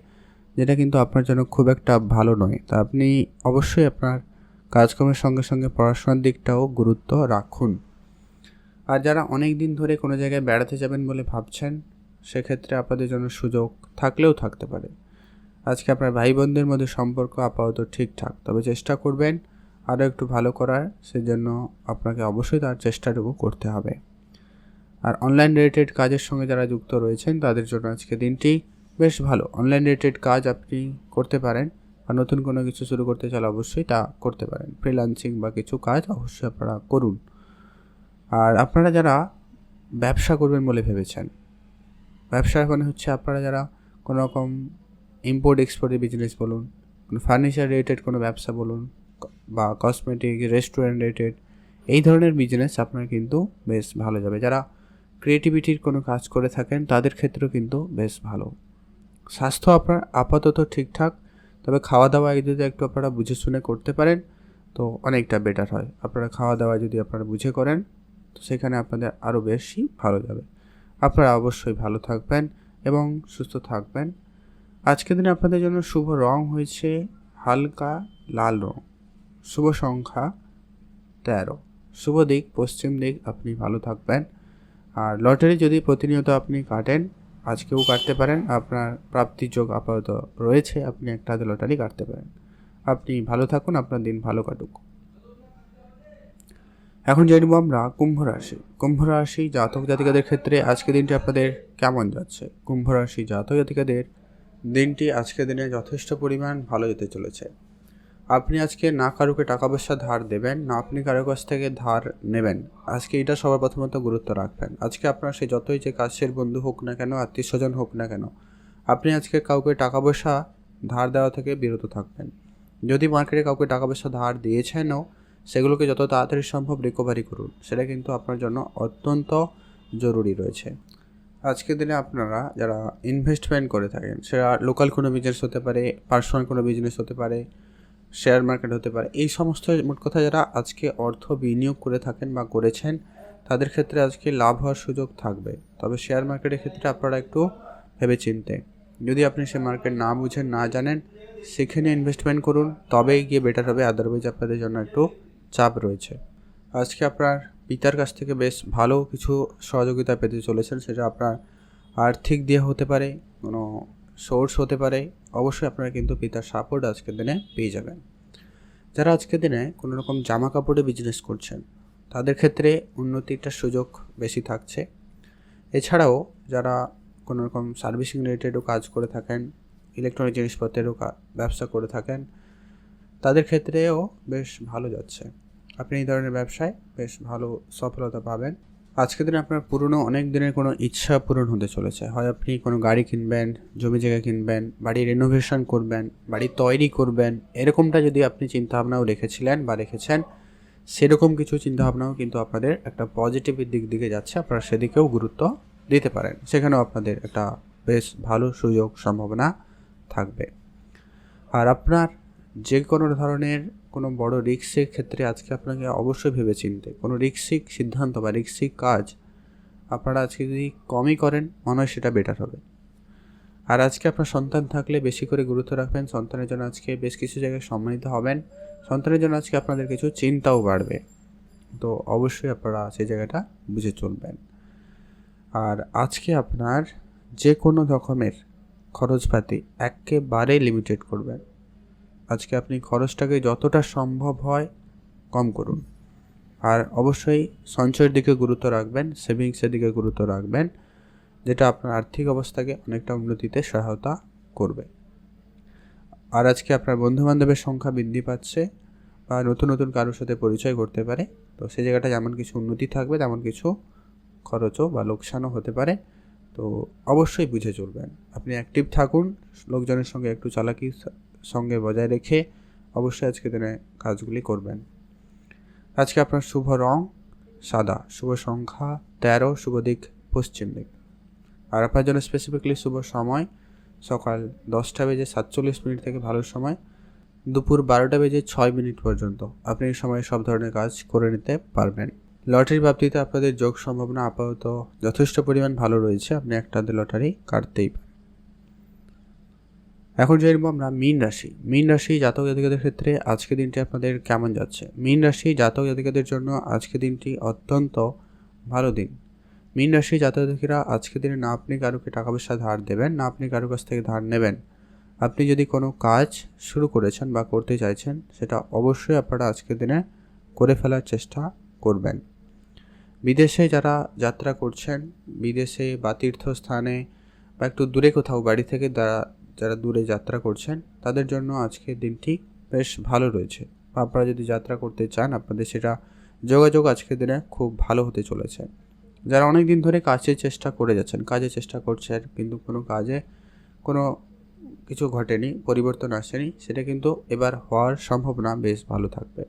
যেটা কিন্তু আপনার জন্য খুব একটা ভালো নয়। তা আপনি অবশ্যই আপনার কাজকর্মের সঙ্গে সঙ্গে পড়াশোনার দিকটাও গুরুত্ব রাখুন। আর যারা অনেক দিন ধরে কোনো জায়গায় বেড়াতে যাবেন বলে ভাবছেন, সেক্ষেত্রে আপনাদের জন্য সুযোগ থাকলেও থাকতে পারে। আজকে আপনার ভাই বোনদের মধ্যে সম্পর্ক আপাতত ঠিকঠাক, তবে চেষ্টা করবেন আরও একটু ভালো করার, সেজন্য আপনাকে অবশ্যই তার চেষ্টাটুকু করতে হবে। আর অনলাইন রিলেটেড কাজের সঙ্গে যারা যুক্ত রয়েছেন তাদের জন্য আজকে দিনটি বেশ ভালো। অনলাইন রিলেটেড কাজ আপনি করতে পারেন, আর নতুন কোনো কিছু শুরু করতে চাইলে অবশ্যই তা করতে পারেন। ফ্রিল্যান্সিং বা কিছু কাজ অবশ্যই আপনারা করুন। আর আপনারা যারা ব্যবসা করবেন বলে ভেবেছেন, ব্যবসা মানে হচ্ছে আপনারা যারা কোনো রকম ইম্পোর্ট এক্সপোর্টের বিজনেস বলুন, কোনো ফার্নিচার রিলেটেড কোনো ব্যবসা বলুন, বা কসমেটিক রেস্টুরেন্ট রিলেটেড এই ধরনের বিজনেস আপনার কিন্তু বেশ ভালো যাবে। যারা ক্রিয়েটিভিটির কোনো কাজ করে থাকেন তাদের ক্ষেত্রেও কিন্তু বেশ ভালো। স্বাস্থ্য আপনার আপাতত ঠিকঠাক, তবে খাওয়া দাওয়া যদি একটু আপনারা বুঝে শুনে করতে পারেন তো অনেকটা বেটার হয়। আপনারা খাওয়া দাওয়া যদি আপনারা বুঝে করেন তো সেখানে আপনাদের আরও বেশি ভালো যাবে। আপনারা অবশ্যই ভালো থাকবেন এবং সুস্থ থাকবেন। আজকের দিনে আপনাদের জন্য শুভ রং হয়েছে হালকা লাল রং, শুভ সংখ্যা 13, শুভ দিক পশ্চিম দিক। আপনি ভালো থাকবেন। আর লটারি যদি প্রতিনিয়ত আপনি কাটেন, আজকেও কাটতে পারেন, আপনার প্রাপ্তির যোগ আপাতত রয়েছে, আপনি একটা হাতে লটারি কাটতে পারেন। আপনি ভালো থাকুন, আপনার দিন ভালো কাটুক। এখন জানব আমরা কুম্ভ রাশি। কুম্ভ রাশি জাতক জাতিকাদের ক্ষেত্রে আজকের দিনটি আপনাদের কেমন যাচ্ছে। কুম্ভ রাশি জাতক জাতিকাদের দিনটি আজকের দিনে যথেষ্ট পরিমাণ ভালো যেতে চলেছে। আপনি আজকে না কারোকে টাকা পয়সা ধার দেবেন, না আপনি কারো কাছ থেকে ধার নেবেন। আজকে এটা সবার প্রথমত গুরুত্ব রাখবেন। আজকে আপনার সে যতই যে কাছের বন্ধু হোক না কেন, আত্মীয় স্বজন হোক না কেন, আপনি আজকে কাউকে টাকা পয়সা ধার দেওয়া থেকে বিরত থাকবেন। যদি মার্কেটে কাউকে টাকা পয়সা ধার দিয়েছেনও, সেগুলোকে যত তাড়াতাড়ি সম্ভব রিকভারি করুন, সেটা কিন্তু আপনার জন্য অত্যন্ত জরুরি রয়েছে। আজকের দিনে আপনারা যারা ইনভেস্টমেন্ট করে থাকেন, সেটা লোকাল কোনো বিজনেস হতে পারে, পার্সোনাল কোনো বিজনেস হতে পারে, শেয়ার মার্কেট হতে পারে, এই সমস্ত মোট কথা যারা আজকে অর্থ বিনিয়োগ করে থাকেন বা করেছেন তাদের ক্ষেত্রে আজকে লাভ হওয়ার সুযোগ থাকবে। তবে শেয়ার মার্কেটের ক্ষেত্রে আপনারা একটু ভেবেচিন্তে, যদি আপনি সে মার্কেট না বুঝেন না জানেন, সেখানে ইনভেস্টমেন্ট করুন, তবেই গিয়ে বেটার হবে। আদারওয়াইজ আপনাদের জন্য একটু চাপ রয়েছে। আজকে আপনার পিতার কাছ থেকে বেশ ভালো কিছু সহযোগিতা পেতে চলেছেন, সেটা আপনার আর্থিক দিয়ে হতে পারে, কোনো সোর্স হতে পারে। অবশ্যই আপনারা কিন্তু পিতার সাপোর্ট আজকের দিনে পেয়ে যাবেন। যারা আজকের দিনে কোনো রকম জামা কাপড়ে বিজনেস করছেন তাদের ক্ষেত্রে উন্নতিটার সুযোগ বেশি থাকছে। এছাড়াও যারা কোনো রকম সার্ভিসিং রিলেটেডও কাজ করে থাকেন, ইলেকট্রনিক জিনিসপত্রেরও ব্যবসা করে থাকেন, তাদের ক্ষেত্রেও বেশ ভালো যাচ্ছে। আপনি এই ধরনের ব্যবসায় বেশ ভালো সফলতা পাবেন। আজকের দিনে আপনার পুরনো অনেক দিনের কোনো ইচ্ছা পূরণ হতে চলেছে। হয় আপনি কোনো গাড়ি কিনবেন, জমি জায়গা কিনবেন, বাড়ি রেনোভেশন করবেন, বাড়ি তৈরি করবেন, এরকমটা যদি আপনি চিন্তাভাবনাও রেখেছিলেন বা রেখেছেন, সেরকম কিছু চিন্তাভাবনাও কিন্তু আপনাদের একটা পজিটিভের দিক দিকে যাচ্ছে। আপনারা সেদিকেও গুরুত্ব দিতে পারেন, সেখানেও আপনাদের একটা বেশ ভালো সুযোগ সম্ভাবনা থাকবে। আর আপনার যে কোনো ধরনের কোনো বড় রিস্কের ক্ষেত্রে আজকে আপনাকে অবশ্যই ভেবেচিন্তে কোনো রিস্কিক সিদ্ধান্ত বা রিস্কিক কাজ আপনারা আজকে যদি কমই করেন, মনে হয় সেটা বেটার হবে। আর আজকে আপনার সন্তান থাকলে বেশি করে গুরুত্ব রাখবেন। সন্তানের জন্য আজকে বেশ কিছু জায়গায় সম্মানিত হবেন। সন্তানের জন্য আজকে আপনাদের কিছু চিন্তাও বাড়বে, তো অবশ্যই আপনারা সেই জায়গাটা বুঝে চলবেন। আর আজকে আপনার যে কোনো রকমের খরচপাতি একেবারে লিমিটেড করবেন। আজকে আপনি খরচটাকে যতটা সম্ভব হয় কম করুন। আর অবশ্যই সঞ্চয়ের দিকে গুরুত্ব রাখবেন, সেভিংসের দিকে গুরুত্ব রাখবেন, যেটা আপনার আর্থিক অবস্থাকে অনেকটা উন্নতিতে সহায়তা করবে। আর আজকে আপনার বন্ধুবান্ধবের সংখ্যা বৃদ্ধি পাচ্ছে বা নতুন নতুন কারোর সাথে পরিচয় করতে পারে। তো সেই জায়গাটা যেমন কিছু উন্নতি থাকবে তেমন কিছু খরচও বা লোকসানও হতে পারে। তো অবশ্যই বুঝে চলবেন। আপনি অ্যাক্টিভ থাকুন, লোকজনের সঙ্গে একটু চালাকি সঙ্গে বজায় রেখে অবশ্যই আজকে দিনে কাজগুলি করবেন। আজকে আপনার শুভ রং সাদা, শুভ সংখ্যা 13, শুভ দিক পশ্চিম দিক। আর আপনার জন্য স্পেসিফিকলি শুভ সময় সকাল 10:47 থেকে ভালো সময় দুপুর 12:06 পর্যন্ত। আপনি এই সময়ে সব ধরনের কাজ করে নিতে পারবেন। লটারি প্রাপ্তিতে আপনাদের যোগ সম্ভাবনা আপাতত যথেষ্ট পরিমাণ ভালো রয়েছে, আপনি একটা লটারি কাটতেই পারেন। এখন জানব আমরা মীন রাশি জাতক জাতিকাদের ক্ষেত্রে আজকে দিনটি আপনাদের কেমন যাচ্ছে। মীন রাশি জাতক জাতিকাদের জন্য আজকে দিনটি অত্যন্ত ভালো দিন। মীন রাশি জাতক জাতিকারা আজকে দিনে না আপনি কারোকে টাকা পয়সা ধার দেবেন, না আপনি কারোর কাছ থেকে ধার নেবেন। আপনি যদি কোনো কাজ শুরু করেছেন বা করতে চাইছেন, সেটা অবশ্যই আপনারা আজকের দিনে করে ফেলার চেষ্টা করবেন। বিদেশে যারা যাত্রা করছেন, বিদেশে বা তীর্থস্থানে বা একটু দূরে কোথাও বাড়ি থেকে যারা দূরে যাত্রা করছেন, তাদের জন্য আজকের দিনটি বেশ ভালো রয়েছে। বা আপনারা যদি যাত্রা করতে চান, আপনাদের সেটা যোগাযোগ আজকের দিনে খুব ভালো হতে চলেছে। যারা অনেক দিন ধরে কাজের চেষ্টা করে যাচ্ছেন, কাজের চেষ্টা করছেন কিন্তু কোনো কাজে কোনো কিছু ঘটেনি, পরিবর্তন আসেনি, সেটা কিন্তু এবার হওয়ার সম্ভাবনা বেশ ভালো থাকবে।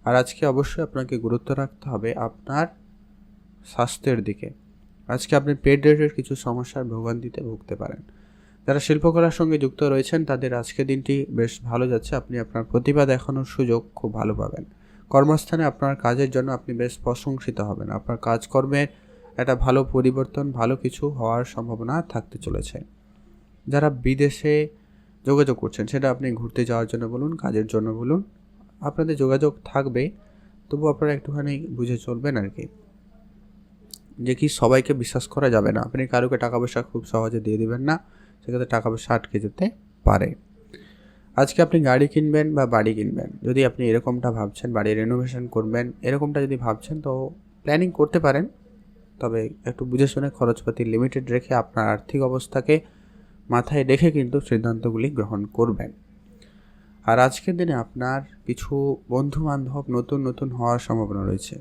আর আজকে অবশ্যই আপনাকে গুরুত্ব রাখতে হবে আপনার স্বাস্থ্যের দিকে। আজকে আপনি পেট রিলেটেড কিছু সমস্যার ভোগান্তিতে ভুগতে পারেন। যারা শিল্পকলার সঙ্গে যুক্ত রয়েছেন, তাদের আজকের দিনটি বেশ ভালো যাচ্ছে। আপনি আপনার প্রতিভা দেখানোর সুযোগ খুব ভালো পাবেন। কর্মস্থানে আপনার কাজের জন্য আপনি বেশ প্রশংসিত হবেন। আপনার কাজকর্মের একটা ভালো পরিবর্তন, ভালো কিছু হওয়ার সম্ভাবনা থাকতে চলেছে। যারা বিদেশে যোগাযোগ করছেন, সেটা আপনি ঘুরতে যাওয়ার জন্য বলুন, কাজের জন্য বলুন, আপনাদের যোগাযোগ থাকবে, তবু আপনারা একটুখানি বুঝে চলবেন আর কি, যে কি সবাইকে বিশ্বাস করা যাবে না। আপনি কারোকে টাকা পয়সা খুব সহজে দিয়ে দেবেন না, সেক্ষেত্রে টাকা পয়সা আটকে যেতে পারে। আজকে আপনি গাড়ি কিনবেন বা বাড়ি কিনবেন, যদি আপনি এরকমটা ভাবছেন, বাড়ি রেনোভেশন করবেন, এরকমটা যদি ভাবছেন, তো প্ল্যানিং করতে পারেন। তবে একটু বুঝে শুনে খরচপাতি লিমিটেড রেখে আপনার আর্থিক অবস্থাকে মাথায় রেখে কিন্তু সিদ্ধান্তগুলি গ্রহণ করবেন। আর আজকের দিনে আপনার কিছু বন্ধুবান্ধব নতুন নতুন হওয়ার সম্ভাবনা রয়েছে।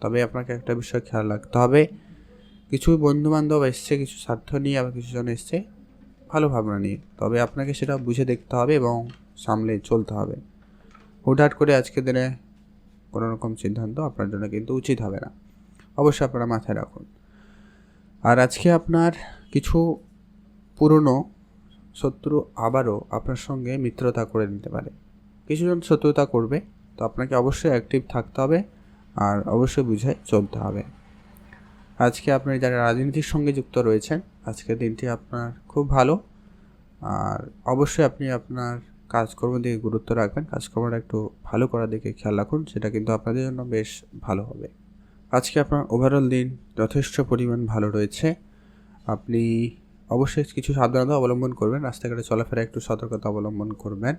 তবে আপনাকে একটা বিষয় খেয়াল রাখতে হবে, কিছু বন্ধুবান্ধব এসছে কিছু স্বার্থ নিয়ে, আবার কিছু জন এসছে ভালো ভাবনা নিয়ে। তবে আপনাকে সেটা বুঝে দেখতে হবে এবং সামলে চলতে হবে। হুটহাট করে আজকের দিনে কোনো রকম সিদ্ধান্ত আপনার জন্য কিন্তু উচিত হবে না, অবশ্যই আপনারা মাথায় রাখুন। আর আজকে আপনার কিছু পুরনো শত্রু আবারও আপনার সঙ্গে মিত্রতা করে নিতে পারে। কিছুজন শত্রুতা করবে, তো আপনাকে অবশ্যই অ্যাক্টিভ থাকতে হবে আর অবশ্যই বুঝে চলতে হবে। আজকে আপনি যারা রাজনীতির সঙ্গে যুক্ত রয়েছেন, আজকের দিনটি আপনার খুব ভালো। আর অবশ্যই আপনি আপনার কাজকর্ম দিকে গুরুত্ব রাখবেন, কাজকর্মটা একটু ভালো করার দিকে খেয়াল রাখুন, সেটা কিন্তু আপনাদের জন্য বেশ ভালো হবে। আজকে আপনার ওভারঅল দিন যথেষ্ট পরিমাণ ভালো রয়েছে। আপনি অবশ্যই কিছু সাবধানতা অবলম্বন করবেন, রাস্তাঘাটে চলাফেরা একটু সতর্কতা অবলম্বন করবেন।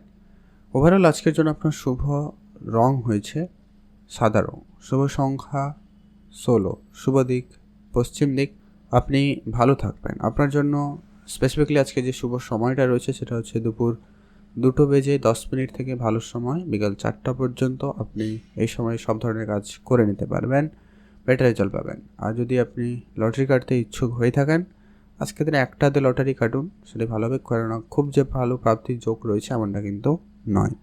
ওভারঅল আজকের জন্য আপনার শুভ রং হয়েছে সাদা রং, শুভ সংখ্যা 16, শুভ দিক পশ্চিম দিক। আপনি ভালো থাকবেন। আপনার জন্য স্পেসিফিকলি আজকে যে শুভ সময়টা রয়েছে, সেটা হচ্ছে দুপুর 2:10 থেকে ভালো সময়, বিকাল 4টা পর্যন্ত। আপনি এই সময় সব ধরনের কাজ করে নিতে পারবেন, বেটার রেজাল্ট পাবেন। আর যদি আপনি লটারি কাটতে ইচ্ছুক হয়ে থাকেন, আজকের দিনে একটাতে লটারি কাটুন, সেটা ভালো হবে। কারণ খুব যে ভালো প্রাপ্তির যোগ রয়েছে এমনটা কিন্তু নয়।